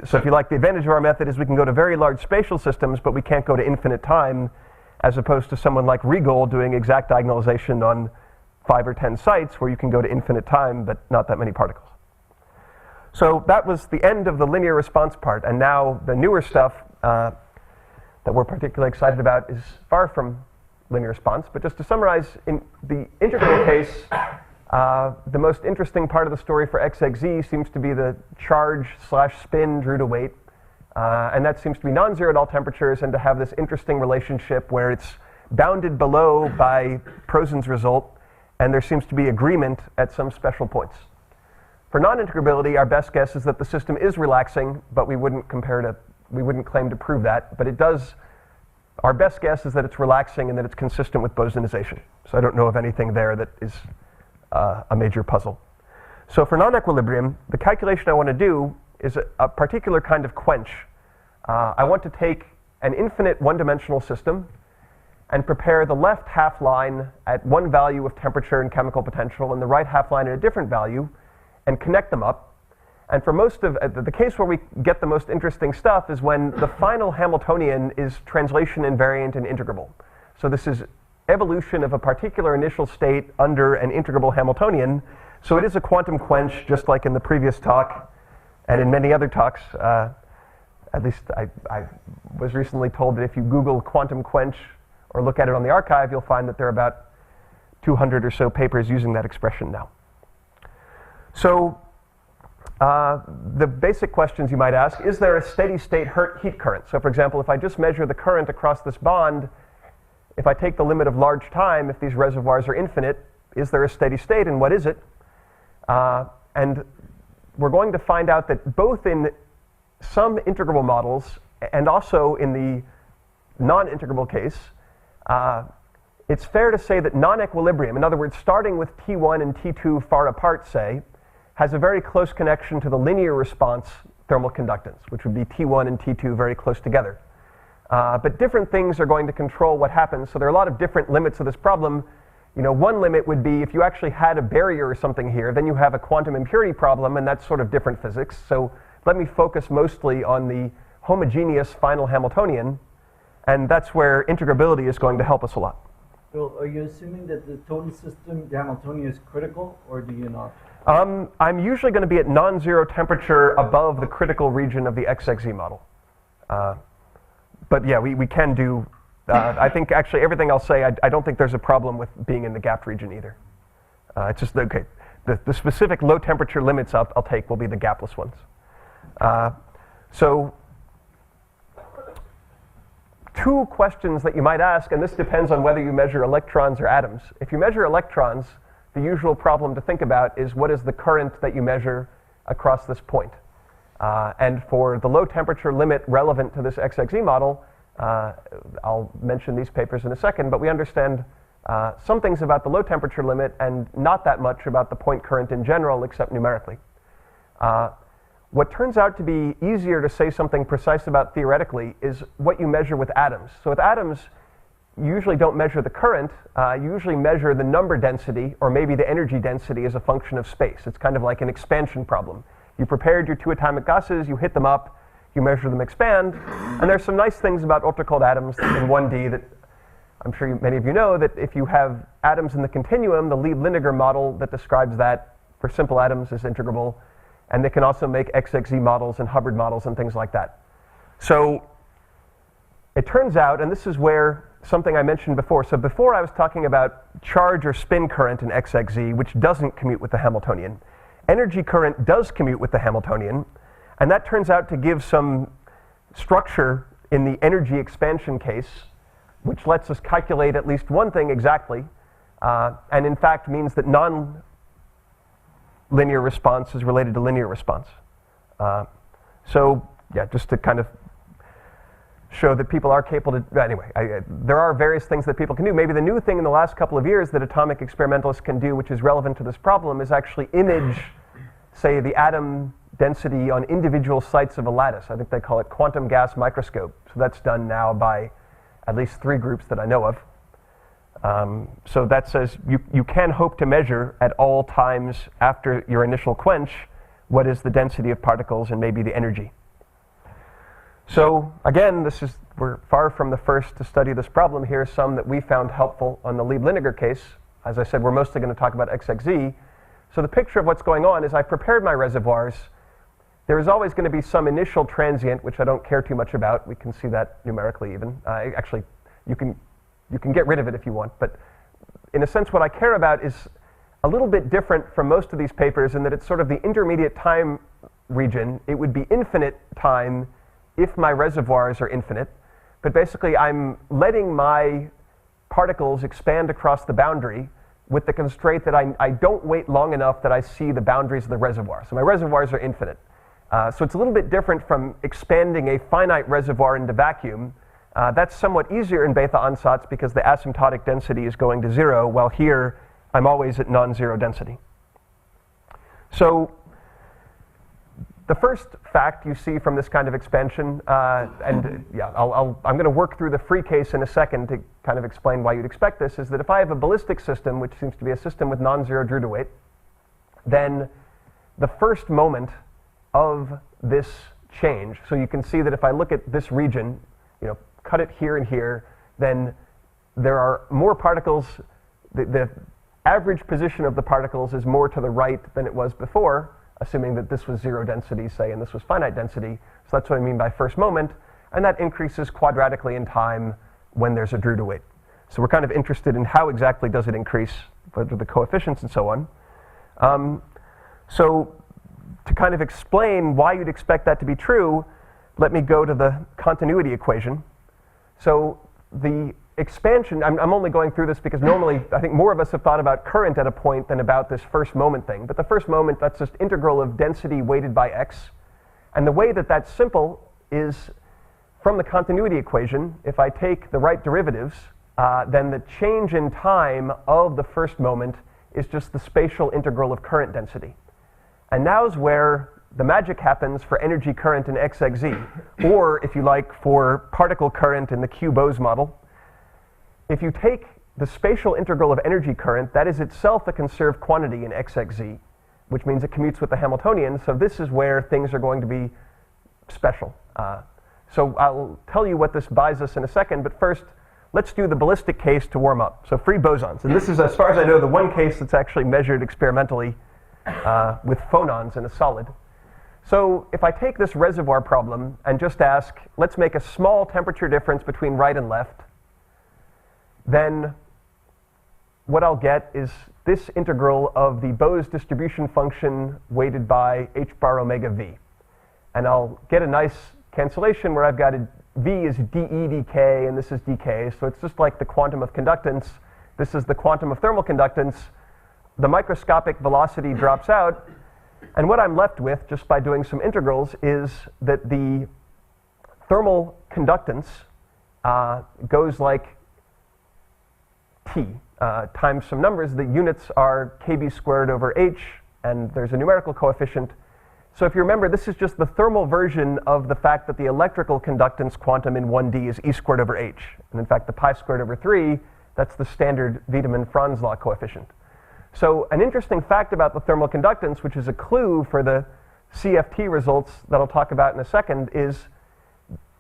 So if you like, the advantage of our method is we can go to very large spatial systems, but we can't go to infinite time, as opposed to someone like Riegel doing exact diagonalization on 5 or 10 sites where you can go to infinite time, but not that many particles. So that was the end of the linear response part, and now the newer stuff that we're particularly excited about is far from linear response. But just to summarize, in the integral case, the most interesting part of the story for XXZ seems to be the charge/spin Drude weight. And that seems to be non-zero at all temperatures and to have this interesting relationship where it's bounded below by Prosen's result, and there seems to be agreement at some special points. For non-integrability, our best guess is that the system is relaxing, but we wouldn't claim to prove that, but it does. Our best guess is that it's relaxing and that it's consistent with bosonization. So I don't know of anything there that is a major puzzle. So for non-equilibrium, the calculation I want to do is a particular kind of quench. I want to take an infinite one-dimensional system and prepare the left half line at one value of temperature and chemical potential and the right half line at a different value and connect them up. And for most of the case where we get the most interesting stuff is when the final Hamiltonian is translation invariant and integrable. So this is evolution of a particular initial state under an integrable Hamiltonian. So it is a quantum quench, just like in the previous talk and in many other talks. At least I was recently told that if you Google quantum quench or look at it on the archive, you'll find that there are about 200 or so papers using that expression now. So the basic questions you might ask, is there a steady state heat current? So for example, if I just measure the current across this bond, if I take the limit of large time, if these reservoirs are infinite, is there a steady state and what is it? And we're going to find out that both in some integrable models and also in the non-integrable case, it's fair to say that non-equilibrium, in other words, starting with T1 and T2 far apart, say, has a very close connection to the linear response thermal conductance, which would be T1 and T2 very close together. But different things are going to control what happens, so there are a lot of different limits of this problem. You know, one limit would be if you actually had a barrier or something here, then you have a quantum impurity problem, and that's sort of different physics. So let me focus mostly on the homogeneous final Hamiltonian, and that's where integrability is going to help us a lot.
So are you assuming that the total system, the Hamiltonian, is critical, or do you not?
I'm usually going to be at non-zero temperature above the critical region of the XXZ model. But yeah, we can do, I think actually everything I'll say, I don't think there's a problem with being in the gapped region either. It's just, okay, the specific low temperature limits I'll take will be the gapless ones. So two questions that you might ask, and this depends on whether you measure electrons or atoms. If you measure electrons, the usual problem to think about is what is the current that you measure across this point. And for the low temperature limit relevant to this XXZ model, I'll mention these papers in a second, but we understand some things about the low temperature limit and not that much about the point current in general, except numerically. What turns out to be easier to say something precise about theoretically is what you measure with atoms. So with atoms, you usually don't measure the current, you usually measure the number density or maybe the energy density as a function of space. It's kind of like an expansion problem. You prepared your two atomic gases, you hit them up, you measure them expand, and there's some nice things about ultra-cold atoms in 1D that I'm sure many of you know, that if you have atoms in the continuum, the Lieb-Liniger model that describes that for simple atoms is integrable, and they can also make XXZ models and Hubbard models and things like that. So it turns out, and this is where something I mentioned before. So before I was talking about charge or spin current in XXZ, which doesn't commute with the Hamiltonian. Energy current does commute with the Hamiltonian, and that turns out to give some structure in the energy expansion case, which lets us calculate at least one thing exactly, and in fact means that non-linear response is related to linear response. So yeah, just to kind of show that people are capable to, anyway, there are various things that people can do. Maybe the new thing in the last couple of years that atomic experimentalists can do, which is relevant to this problem, is actually image, say, the atom density on individual sites of a lattice. I think they call it quantum gas microscope. So that's done now by at least 3 groups that I know of. So that says you can hope to measure at all times after your initial quench what is the density of particles and maybe the energy. So again, we're far from the first to study this problem. Here are some that we found helpful on the Lieb-Liniger case. As I said, we're mostly going to talk about XXZ. So the picture of what's going on is I prepared my reservoirs. There is always going to be some initial transient, which I don't care too much about. We can see that numerically even. Actually, you can get rid of it if you want. But in a sense, what I care about is a little bit different from most of these papers in that it's sort of the intermediate time region. It would be infinite time if my reservoirs are infinite. But basically, I'm letting my particles expand across the boundary with the constraint that I don't wait long enough that I see the boundaries of the reservoir. So my reservoirs are infinite. So it's a little bit different from expanding a finite reservoir into vacuum. That's somewhat easier in Bethe ansatz because the asymptotic density is going to 0, while here I'm always at non-zero density. So the first fact you see from this kind of expansion, I'm going to work through the free case in a second to kind of explain why you'd expect this, is that if I have a ballistic system, which seems to be a system with non-zero Drude weight, then the first moment of this change, so you can see that if I look at this region, cut it here and here, then there are more particles. The average position of the particles is more to the right than it was before, assuming that this was zero density, say, and this was finite density. So that's what I mean by first moment, and that increases quadratically in time when there's a Drude weight. So we're kind of interested in how exactly does it increase, what are the coefficients and so on. So to kind of explain why you'd expect that to be true, let me go to the continuity equation. So the expansion, I'm only going through this because normally I think more of us have thought about current at a point than about this first moment thing. But the first moment, that's just integral of density weighted by x. And the way that that's simple is from the continuity equation, if I take the right derivatives, then the change in time of the first moment is just the spatial integral of current density. And now's where the magic happens for energy current in xxz, or if you like, for particle current in the Q-Bose model. If you take the spatial integral of energy current, that is itself a conserved quantity in xxz, which means it commutes with the Hamiltonian, so this is where things are going to be special. So I'll tell you what this buys us in a second, but first, let's do the ballistic case to warm up. So free bosons, and this is, as far as I know, the one case that's actually measured experimentally with phonons in a solid. So if I take this reservoir problem and just ask, let's make a small temperature difference between right and left, then what I'll get is this integral of the Bose distribution function weighted by h bar omega v. And I'll get a nice cancellation where I've got a v is dE dk and this is dk. So it's just like the quantum of conductance. This is the quantum of thermal conductance. The microscopic velocity drops out. And what I'm left with, just by doing some integrals, is that the thermal conductance goes like T times some numbers. The units are kb squared over h, and there's a numerical coefficient. So if you remember, this is just the thermal version of the fact that the electrical conductance quantum in 1D is e squared over h. And in fact, the pi squared over 3, that's the standard Wiedemann-Franz law coefficient. So an interesting fact about the thermal conductance, which is a clue for the CFT results that I'll talk about in a second, is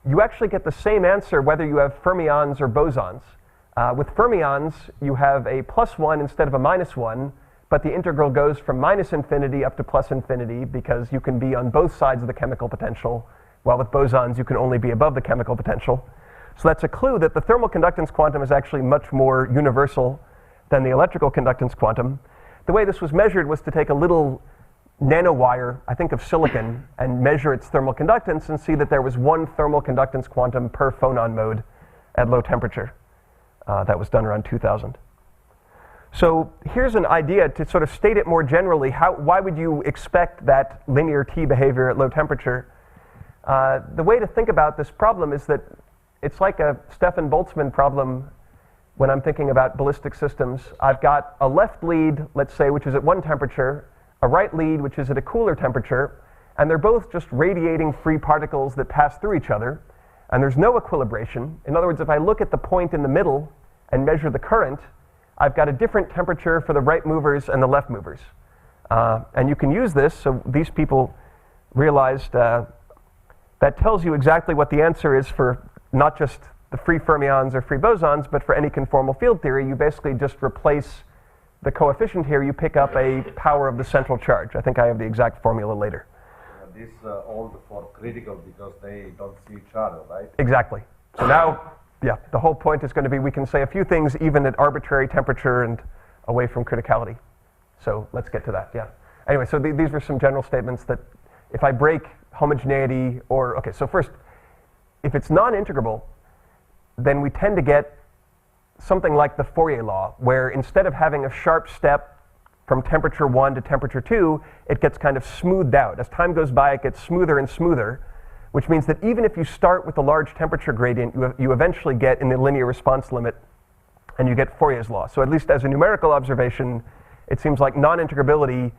you actually get the same answer whether you have fermions or bosons. With fermions, you have a +1 instead of a -1, but the integral goes from -infinity up to +infinity because you can be on both sides of the chemical potential, while with bosons you can only be above the chemical potential. So that's a clue that the thermal conductance quantum is actually much more universal than the electrical conductance quantum. The way this was measured was to take a little nanowire, I think of silicon, and measure its thermal conductance and see that there was one thermal conductance quantum per phonon mode at low temperature. That was done around 2000. So here's an idea to sort of state it more generally. Why would you expect that linear T behavior at low temperature? The way to think about this problem is that it's like a Stefan Boltzmann problem when I'm thinking about ballistic systems. I've got a left lead, let's say, which is at one temperature, a right lead, which is at a cooler temperature, and they're both just radiating free particles that pass through each other, and there's no equilibration. In other words, if I look at the point in the middle and measure the current, I've got a different temperature for the right movers and the left movers. And you can use this, so these people realized that tells you exactly what the answer is for not just the free fermions or free bosons, but for any conformal field theory. You basically just replace the coefficient here. You pick up a power of the central charge. I think I have the exact formula later.
This all for critical because they don't see each other, right?
Exactly. So now, yeah, the whole point is going to be we can say a few things even at arbitrary temperature and away from criticality. So let's get to that, yeah. Anyway, so these are some general statements that if I break homogeneity or, okay, so first, if it's non-integrable, then we tend to get something like the Fourier law, where instead of having a sharp step from temperature 1 to temperature 2, it gets kind of smoothed out. As time goes by, it gets smoother and smoother, which means that even if you start with a large temperature gradient, you eventually get in the linear response limit, and you get Fourier's law. So at least as a numerical observation, it seems like non-integrability,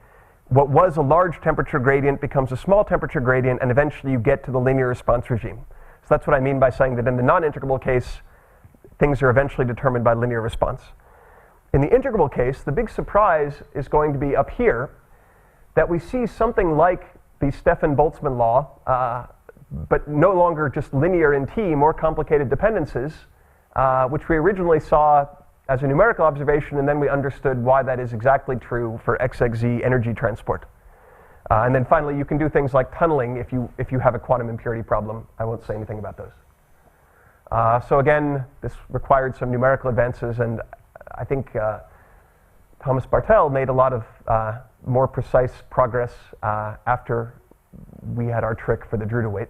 what was a large temperature gradient becomes a small temperature gradient, and eventually you get to the linear response regime. So that's what I mean by saying that in the non-integrable case, things are eventually determined by linear response. In the integrable case, the big surprise is going to be up here, that we see something like the Stefan-Boltzmann law, but no longer just linear in T, more complicated dependencies, which we originally saw as a numerical observation, and then we understood why that is exactly true for XXZ energy transport. And then finally, you can do things like tunneling if you have a quantum impurity problem. I won't say anything about those. So again, this required some numerical advances, and I think Thomas Bartel made a lot of more precise progress after we had our trick for the Drude weight.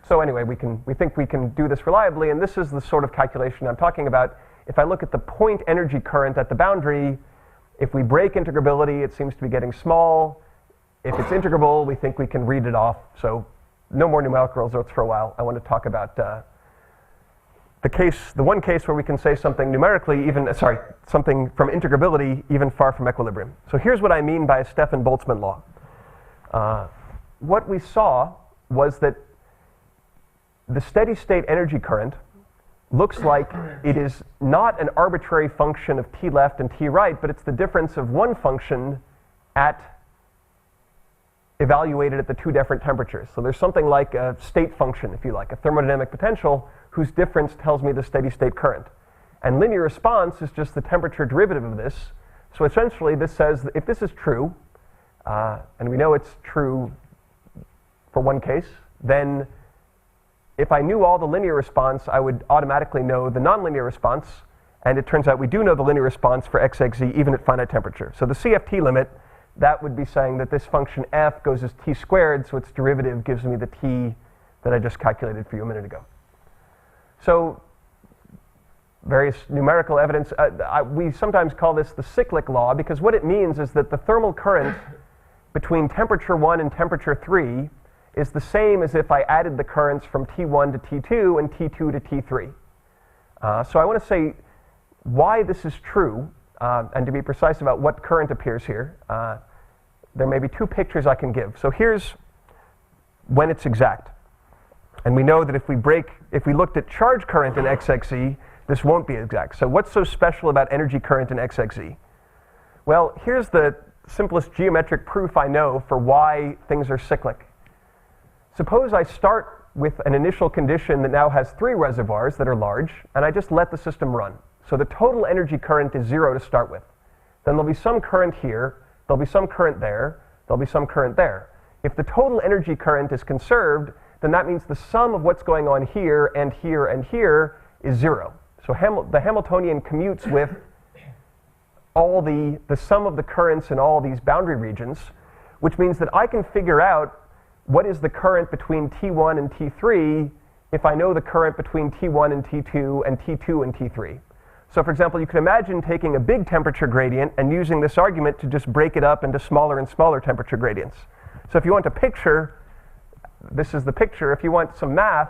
So anyway, we think we can do this reliably, and this is the sort of calculation I'm talking about. If I look at the point energy current at the boundary, if we break integrability, it seems to be getting small. If it's integrable, we think we can read it off. So no more numerical results for a while. I want to talk about the one case where we can say something numerically, something from integrability even far from equilibrium. So here's what I mean by a Stefan-Boltzmann law. What we saw was that the steady state energy current looks like it is not an arbitrary function of t left and t right, but it's the difference of one function evaluated at the two different temperatures. So there's something like a state function, if you like, a thermodynamic potential, whose difference tells me the steady state current. And linear response is just the temperature derivative of this. So essentially this says that if this is true, and we know it's true for one case, then if I knew all the linear response, I would automatically know the nonlinear response, and it turns out we do know the linear response for XXZ even at finite temperature. So the CFT limit, that would be saying that this function f goes as t squared, so its derivative gives me the t that I just calculated for you a minute ago. So various numerical evidence, we sometimes call this the cyclic law, because what it means is that the thermal current between temperature 1 and temperature 3 is the same as if I added the currents from T1 to T2 and T2 to T3. So I want to say why this is true, and to be precise about what current appears here. There may be two pictures I can give. So here's when it's exact. And we know that if we looked at charge current in XXZ, this won't be exact. So what's so special about energy current in XXZ? Well, here's the simplest geometric proof I know for why things are cyclic. Suppose I start with an initial condition that now has 3 reservoirs that are large, and I just let the system run. So the total energy current is 0 to start with. Then there'll be some current here, there'll be some current there, there'll be some current there. If the total energy current is conserved, then that means the sum of what's going on here and here and here is 0. So the Hamiltonian commutes with all the sum of the currents in all these boundary regions, which means that I can figure out what is the current between T1 and T3 if I know the current between T1 and T2 and T2 and T3. So for example, you can imagine taking a big temperature gradient and using this argument to just break it up into smaller and smaller temperature gradients. So if you want a picture, this is the picture. If you want some math,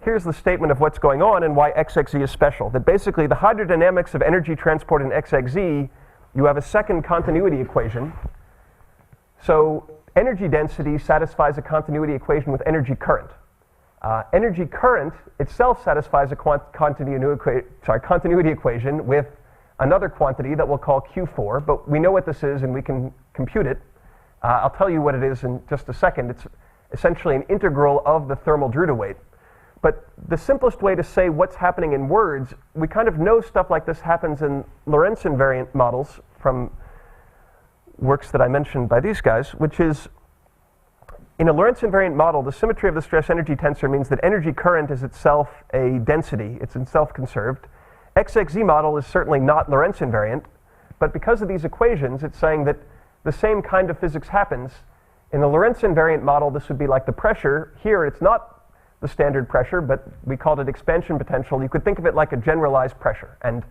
here's the statement of what's going on and why XXZ is special. That basically the hydrodynamics of energy transport in XXZ, you have a second continuity equation. So energy density satisfies a continuity equation with energy current. Energy current itself satisfies a continuity equation with another quantity that we'll call Q4, but we know what this is and we can compute it. I'll tell you what it is in just a second. It's essentially an integral of the thermal Drude weight. But the simplest way to say what's happening in words, we kind of know stuff like this happens in Lorentz invariant models from works that I mentioned by these guys, which is in a Lorentz invariant model, the symmetry of the stress energy tensor means that energy current is itself a density. It's itself conserved. XXZ model is certainly not Lorentz invariant, but because of these equations, it's saying that the same kind of physics happens. In the Lorentz invariant model, this would be like the pressure. Here, it's not the standard pressure, but we called it expansion potential. You could think of it like a generalized pressure. And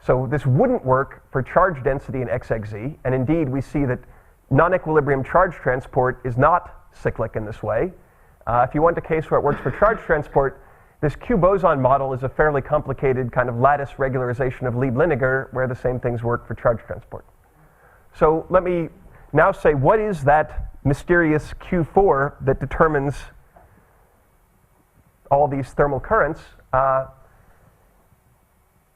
so this wouldn't work for charge density in XXZ, and indeed we see that non-equilibrium charge transport is not cyclic in this way. If you want a case where it works for charge transport, this Q-boson model is a fairly complicated kind of lattice regularization of Lieb-Liniger where the same things work for charge transport. So let me now say, what is that mysterious Q4 that determines all these thermal currents?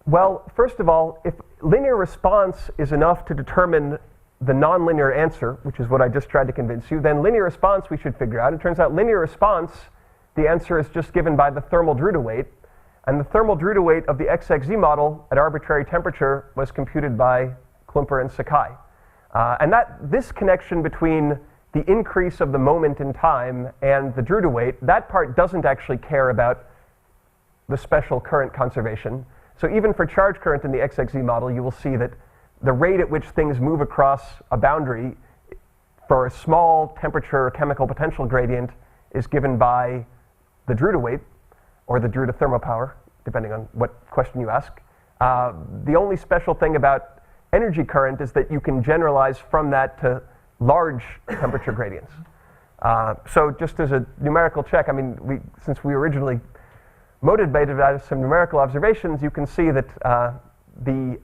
Well, first of all, if linear response is enough to determine the nonlinear answer, which is what I just tried to convince you, then linear response we should figure out. It turns out linear response, the answer is just given by the thermal Drude weight. And the thermal Drude weight of the XXZ model at arbitrary temperature was computed by Klumper and Sakai. And this connection between the increase of the moment in time and the Drude weight, that part doesn't actually care about the special current conservation. So even for charge current in the XXZ model, you will see that the rate at which things move across a boundary for a small temperature chemical potential gradient is given by the Drude weight, or the Drude thermopower, depending on what question you ask. The only special thing about energy current is that you can generalize from that to large temperature gradients. So just as a numerical check, I mean, since we originally motivated out of some numerical observations, you can see that the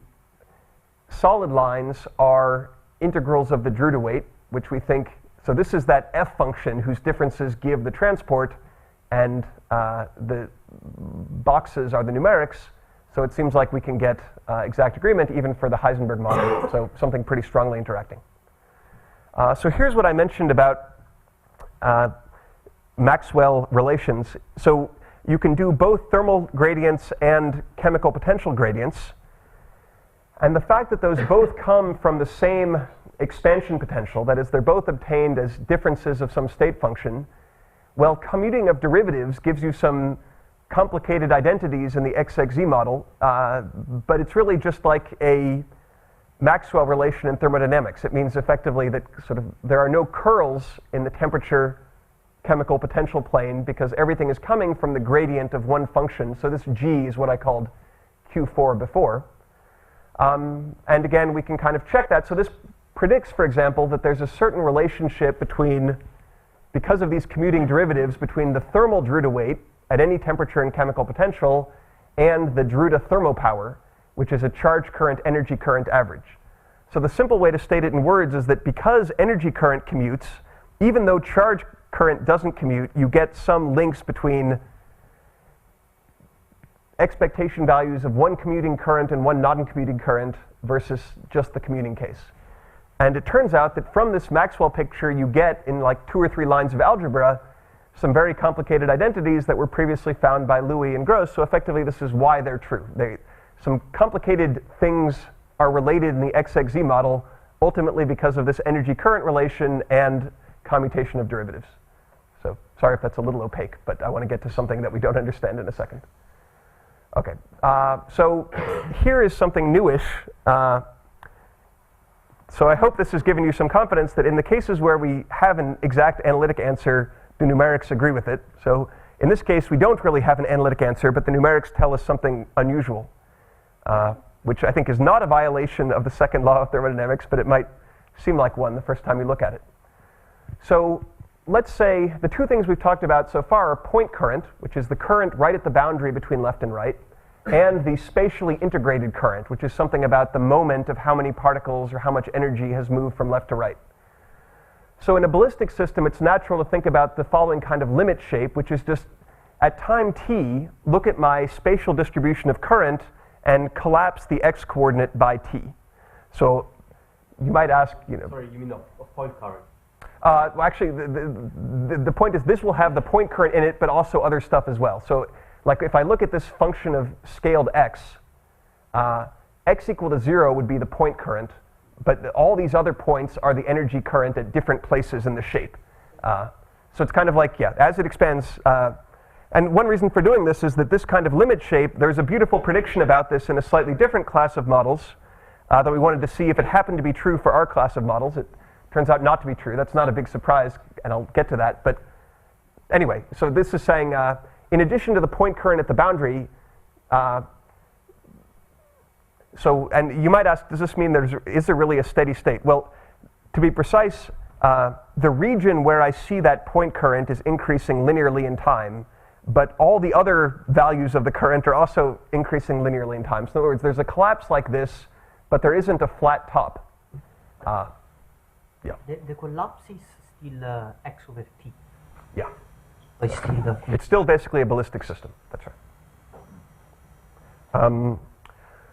solid lines are integrals of the Drude weight, which we think, so this is that f function whose differences give the transport, and the boxes are the numerics, so it seems like we can get exact agreement even for the Heisenberg model, so something pretty strongly interacting. So here's what I mentioned about Maxwell relations. So you can do both thermal gradients and chemical potential gradients. And the fact that those both come from the same expansion potential, that is, they're both obtained as differences of some state function, well, commuting of derivatives gives you some complicated identities in the XXZ model, but it's really just like a Maxwell relation in thermodynamics. It means effectively that there are no curls in the temperature chemical potential plane because everything is coming from the gradient of one function. So this G is what I called Q4 before. And again, we can kind of check that. So this predicts, for example, that there's a certain relationship between, because of these commuting derivatives, between the thermal Drude weight at any temperature and chemical potential and the Drude thermopower, which is a charge current energy current average. So the simple way to state it in words is that because energy current commutes, even though charge current doesn't commute, you get some links between expectation values of one commuting current and one non-commuting current versus just the commuting case. And it turns out that from this Maxwell picture you get in like 2 or 3 lines of algebra some very complicated identities that were previously found by Louis and Gross. So effectively this is why they're true. Some complicated things are related in the XXZ model ultimately because of this energy current relation and commutation of derivatives. So sorry if that's a little opaque, but I want to get to something that we don't understand in a second. Okay, so here is something newish. So I hope this has given you some confidence that in the cases where we have an exact analytic answer, the numerics agree with it. So in this case, we don't really have an analytic answer, but the numerics tell us something unusual, which I think is not a violation of the second law of thermodynamics, but it might seem like one the first time you look at it. So let's say the 2 things we've talked about so far are point current, which is the current right at the boundary between left and right, and the spatially integrated current, which is something about the moment of how many particles or how much energy has moved from left to right. So in a ballistic system, it's natural to think about the following kind of limit shape, which is just at time t, look at my spatial distribution of current and collapse the x-coordinate by t. So you might ask,
Sorry, you mean of point current?
Well, actually, the point is this will have the point current in it, but also other stuff as well. So like if I look at this function of scaled x, x equal to 0 would be the point current, but all these other points are the energy current at different places in the shape. So it's kind of like, as it expands. And one reason for doing this is that this kind of limit shape, there's a beautiful prediction about this in a slightly different class of models that we wanted to see if it happened to be true for our class of models. It turns out not to be true. That's not a big surprise, and I'll get to that. But anyway, so this is saying, in addition to the point current at the boundary, and you might ask, does this mean is there really a steady state? Well, to be precise, the region where I see that point current is increasing linearly in time, but all the other values of the current are also increasing linearly in time. So in other words, there's a collapse like this, but there isn't a flat top. Yeah.
The collapse is still x over t.
Yeah.
It's
still basically a ballistic system. That's right.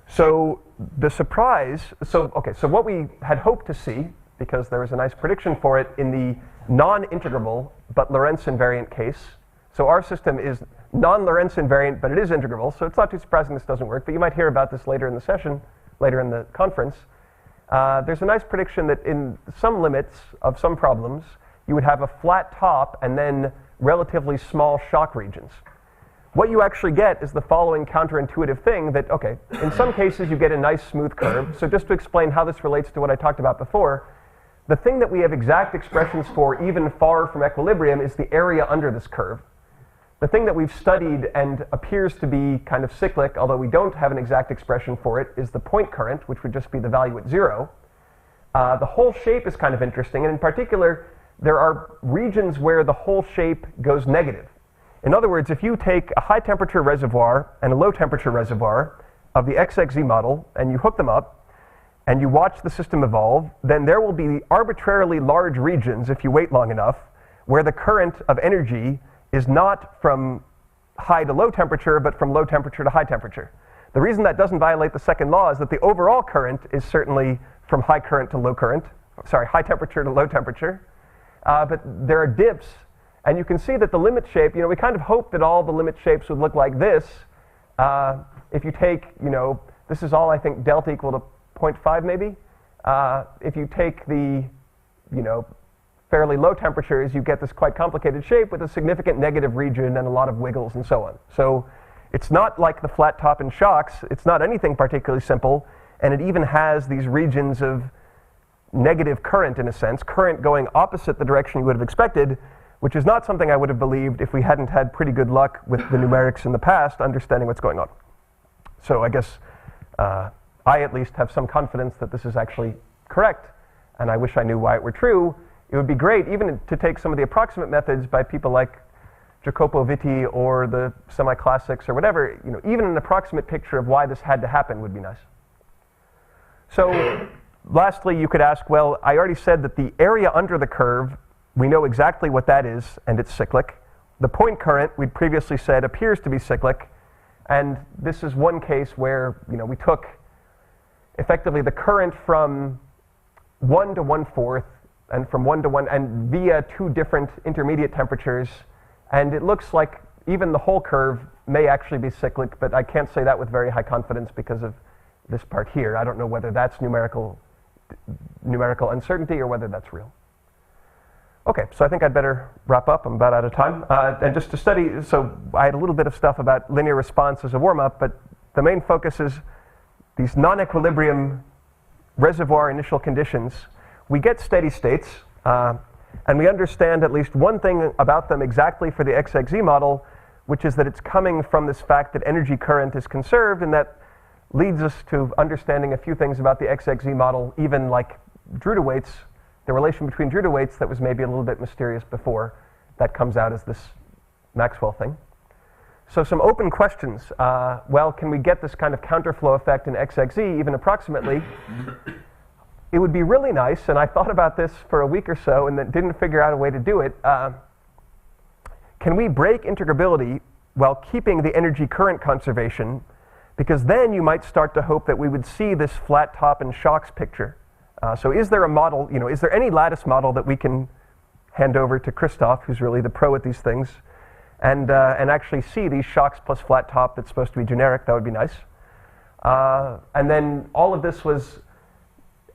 So the surprise, so what we had hoped to see, because there was a nice prediction for it in the non-integrable but Lorentz invariant case. So our system is non-Lorentz invariant, but it is integrable, so it's not too surprising this doesn't work, but you might hear about this later in the session, later in the conference. There's a nice prediction that in some limits of some problems, you would have a flat top and then relatively small shock regions. What you actually get is the following counterintuitive thing that, okay, in some cases you get a nice smooth curve. So just to explain how this relates to what I talked about before, the thing that we have exact expressions for even far from equilibrium is the area under this curve. The thing that we've studied and appears to be kind of cyclic, although we don't have an exact expression for it, is the point current, which would just be the value at 0. The whole shape is kind of interesting, and in particular, there are regions where the whole shape goes negative. In other words, if you take a high temperature reservoir and a low temperature reservoir of the XXZ model and you hook them up and you watch the system evolve, then there will be arbitrarily large regions, if you wait long enough, where the current of energy is not from high to low temperature, but from low temperature to high temperature. The reason that doesn't violate the second law is that the overall current is certainly from high current to low current, high temperature to low temperature, but there are dips. And you can see that the limit shape, we kind of hope that all the limit shapes would look like this. If you take, this is all I think delta equal to 0.5 maybe. If you take the, fairly low temperatures, you get this quite complicated shape with a significant negative region and a lot of wiggles and so on. So it's not like the flat top in shocks. It's not anything particularly simple. And it even has these regions of negative current in a sense, current going opposite the direction you would have expected, which is not something I would have believed if we hadn't had pretty good luck with the numerics in the past, understanding what's going on. So I guess I at least have some confidence that this is actually correct, and I wish I knew why it were true. It would be great even to take some of the approximate methods by people like Jacopo Vitti or the semi-classics or whatever, even an approximate picture of why this had to happen would be nice. So lastly, you could ask, well, I already said that the area under the curve, we know exactly what that is, and it's cyclic. The point current, we'd previously said, appears to be cyclic, and this is one case where we took effectively the current from 1 to 1/4, and from 1 to 1, and via 2 different intermediate temperatures, and it looks like even the whole curve may actually be cyclic, but I can't say that with very high confidence because of this part here. I don't know whether that's numerical uncertainty or whether that's real. Okay, so I think I'd better wrap up. I'm about out of time. And just to study, so I had a little bit of stuff about linear response as a warm-up, but the main focus is these non-equilibrium reservoir initial conditions. We get steady states, and we understand at least one thing about them exactly for the XXZ model, which is that it's coming from this fact that energy current is conserved, and that leads us to understanding a few things about the XXZ model, even like Drude weights, the relation between Drude weights that was maybe a little bit mysterious before, that comes out as this Maxwell thing. So some open questions. Well, can we get this kind of counterflow effect in XXZ, even approximately? It would be really nice, and I thought about this for a week or so and then didn't figure out a way to do it. Can we break integrability while keeping the energy current conservation? Because then you might start to hope that we would see this flat top and shocks picture. So is there a model, is there any lattice model that we can hand over to Christoph, who's really the pro at these things, and actually see these shocks plus flat top that's supposed to be generic? That would be nice. And then all of this was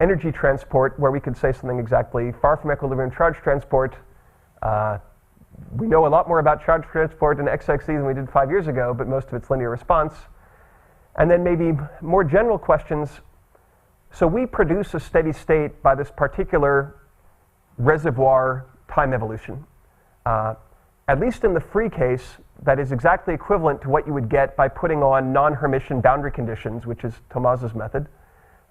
energy transport, where we could say something exactly far from equilibrium charge transport. We know a lot more about charge transport in XXZ than we did 5 years ago, but most of it's linear response. And then maybe more general questions. So we produce a steady state by this particular reservoir time evolution. at least in the free case, that is exactly equivalent to what you would get by putting on non-Hermitian boundary conditions, which is Thomas's method.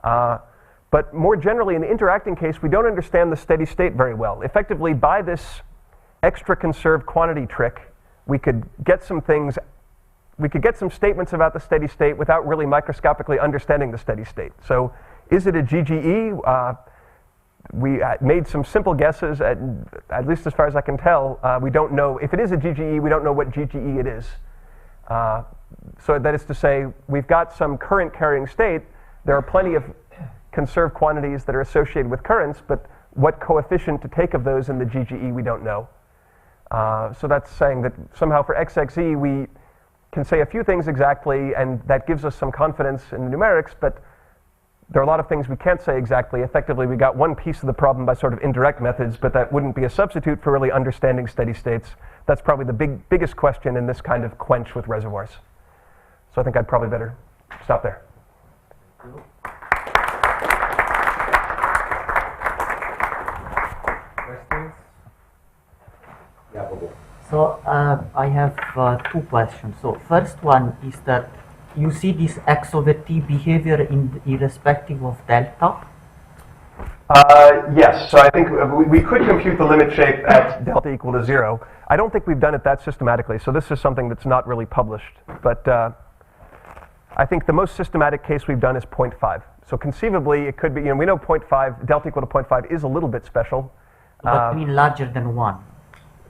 But more generally, in the interacting case, we don't understand the steady state very well. Effectively, by this extra conserved quantity trick, we could get some things, we could get some statements about the steady state without really microscopically understanding the steady state. So is it a GGE? We made some simple guesses, at least as far as I can tell. We don't know, if it is a GGE, we don't know what GGE it is. So that is to say, we've got some current carrying state. There are plenty of conserved quantities that are associated with currents, but what coefficient to take of those in the GGE, we don't know. So that's saying that somehow for XXE, we can say a few things exactly, and that gives us some confidence in the numerics, but there are a lot of things we can't say exactly. Effectively, we got one piece of the problem by sort of indirect methods, but that wouldn't be a substitute for really understanding steady states. That's probably the biggest question in this kind of quench with reservoirs. So I think I'd probably better stop there.
Questions? Yeah, Bobo.
So I have two questions. So first one is that you see this x over t behavior irrespective of delta?
Yes, so I think we could compute the limit shape at delta equal to 0. I don't think we've done it that systematically, so this is something that's not really published. But I think the most systematic case we've done is 0.5. So conceivably, it could be, we know 0.5, delta equal to 0.5 is a little bit special.
But you mean larger than 1?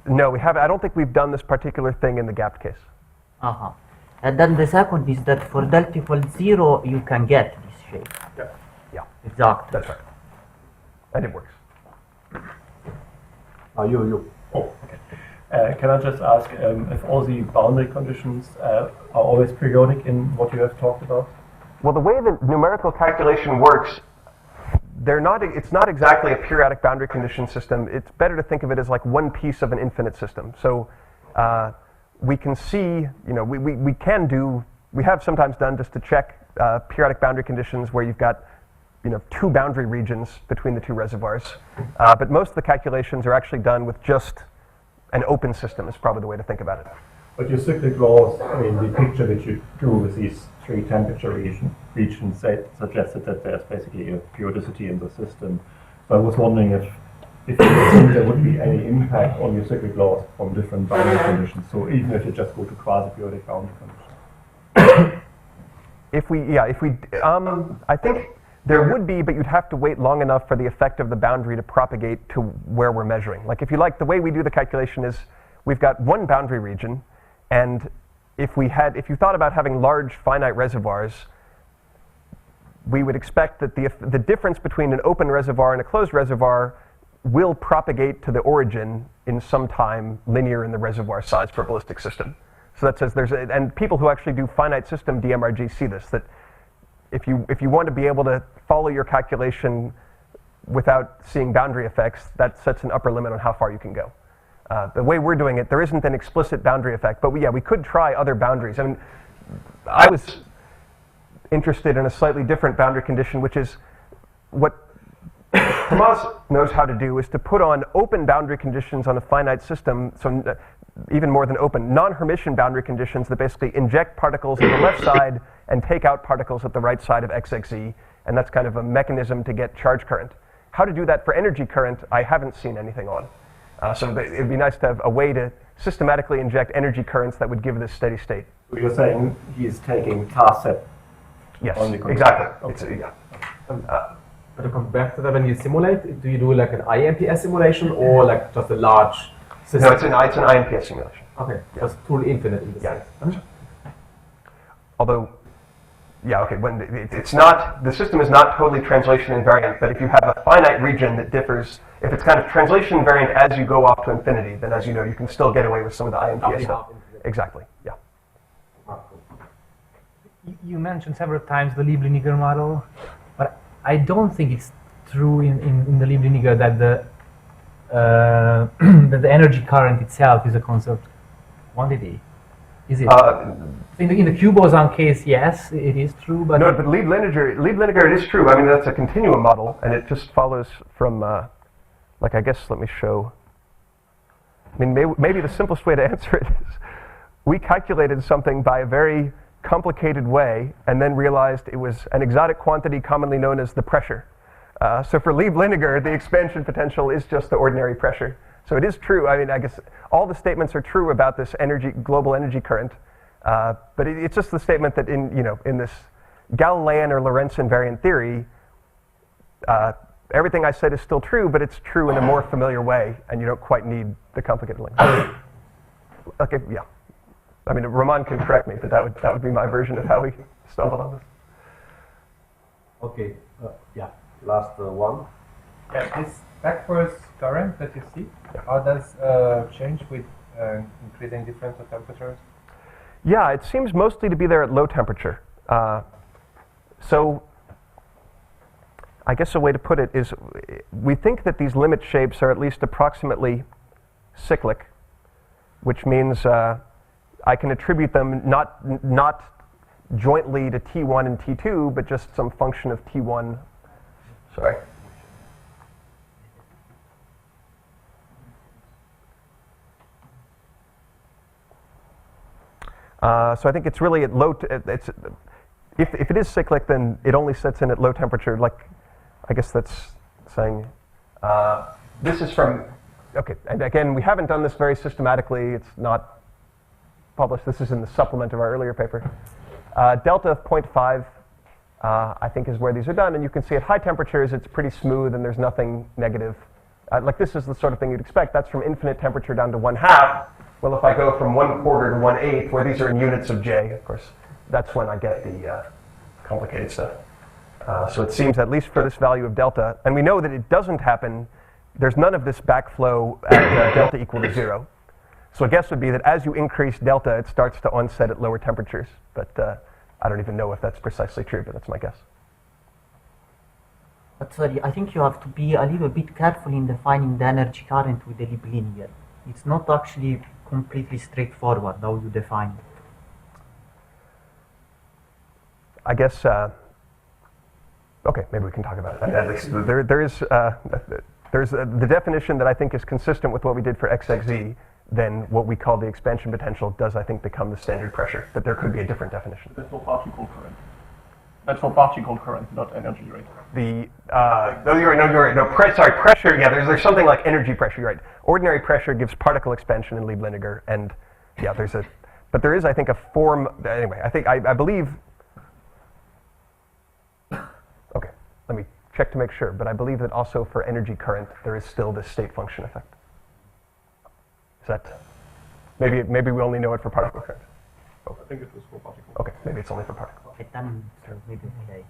No, we haven't. I don't think we've done this particular thing in the gapped case.
Uh-huh. And then the second is that for delta equal 0, you can get this shape.
Yeah. Yeah.
Exactly.
That's right. And it works.
Oh, okay. Can I just ask if all the boundary conditions are always periodic in what you have talked about?
Well, the way the numerical calculation works, it's not exactly a periodic boundary condition system. It's better to think of it as like one piece of an infinite system. So we can see, we have sometimes done just to check periodic boundary conditions where you've got two boundary regions between the two reservoirs. But most of the calculations are actually done with just an open system is probably the way to think about it.
But your cyclic laws, the picture that you drew with these three temperature regions suggested that there's basically a periodicity in the system. So I was wondering if you think there would be any impact on your cyclic laws from different boundary conditions. So even if you just go to quasi-periodic boundary conditions.
I think there would be, but you'd have to wait long enough for the effect of the boundary to propagate to where we're measuring. Like if you like, the way we do the calculation is we've got one boundary region, and if you thought about having large finite reservoirs, we would expect that the difference between an open reservoir and a closed reservoir will propagate to the origin in some time linear in the reservoir size for a ballistic system. So that says and people who actually do finite system DMRG see this, that if you want to be able to follow your calculation without seeing boundary effects, that sets an upper limit on how far you can go. The way we're doing it, there isn't an explicit boundary effect, but we could try other boundaries. I was interested in a slightly different boundary condition, which is what Tomas knows how to do, is to put on open boundary conditions on a finite system, so even more than open, non-Hermitian boundary conditions that basically inject particles at the left side and take out particles at the right side of XXE, and that's kind of a mechanism to get charge current. How to do that for energy current, I haven't seen anything on. So it'd be nice to have a way to systematically inject energy currents that would give this steady state.
So you're saying he's taking task set?
Yes,
on the
exactly.
Okay.
But to come back to that, when you simulate, do you do like an IMPS simulation or like just a large system?
No, it's an IMPS simulation.
Okay, so it's truly infinite in the sense.
Although, the system is not totally translation invariant, but if you have a finite region that differs, if it's kind of translation invariant as you go off to infinity, then as you know, you can still get away with some of the IMPS stuff. Exactly, yeah.
You mentioned several times the Liebling-Niger model, but I don't think it's true in the Liebling-Niger that that the energy current itself is a conserved quantity. Is it? In the Q-boson case, yes, it is true, but...
No, but Liebling-Niger, it is true. That's a continuum model, and it just follows from, I guess, let me show. I mean, maybe the simplest way to answer it is we calculated something by a very complicated way and then realized it was an exotic quantity commonly known as the pressure. So for Lieb-Liniger, the expansion potential is just the ordinary pressure. So it is true. I mean, I guess all the statements are true about this global energy current, but it's just the statement that in this Galilean or Lorentz invariant theory, everything I said is still true, but it's true in a more familiar way, and you don't quite need the complicated language. Okay, yeah. I mean, Roman can correct me, but that would be my version of how we stumbled on this.
Okay, yeah, last one.
Yeah, this backwards current that you see, how does change with increasing differential temperatures?
Yeah, it seems mostly to be there at low temperature. So I guess a way to put it is we think that these limit shapes are at least approximately cyclic, which means I can attribute them not jointly to T1 and T2, but just some function of T1. Sorry. So I think it's really at low. If it is cyclic, then it only sets in at low temperature. Like, I guess that's saying this is from. Okay, and again, we haven't done this very systematically. It's not published. This is in the supplement of our earlier paper. Delta of 0.5, I think, is where these are done. And you can see at high temperatures, it's pretty smooth and there's nothing negative. Like this is the sort of thing you'd expect. That's from infinite temperature down to 1/2. Well, if I go from 1/4 to 1/8, where these are in units of J, of course, that's when I get the complicated stuff. So it seems, at least for this value of delta, and we know that it doesn't happen, there's none of this backflow at delta equal to 0. So a guess would be that as you increase delta, it starts to onset at lower temperatures. But I don't even know if that's precisely true, but that's my guess.
But sorry, I think you have to be a little bit careful in defining the energy current with the Lieb-Liniger. It's not actually completely straightforward how you define it.
I guess, okay, maybe we can talk about it. At least there's the definition that I think is consistent with what we did for XXZ, then what we call the expansion potential does, I think, become the standard pressure. But there could be a different definition.
That's for particle current. That's for particle current, not energy rate.
You're right. No, pressure. Yeah, there's something like energy pressure. You're right. Ordinary pressure gives particle expansion in Lieb-Liniger, and yeah, but there is, I think, a form. Anyway, I believe. Okay, let me check to make sure. But I believe that also for energy current, there is still this state function effect. Is that maybe we only know it for particle current?
I think it was for particle.
Okay, maybe it's only for particle.
Then maybe okay.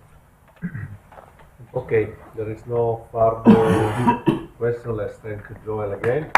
Okay, there is no further question. Let's thank Joel again.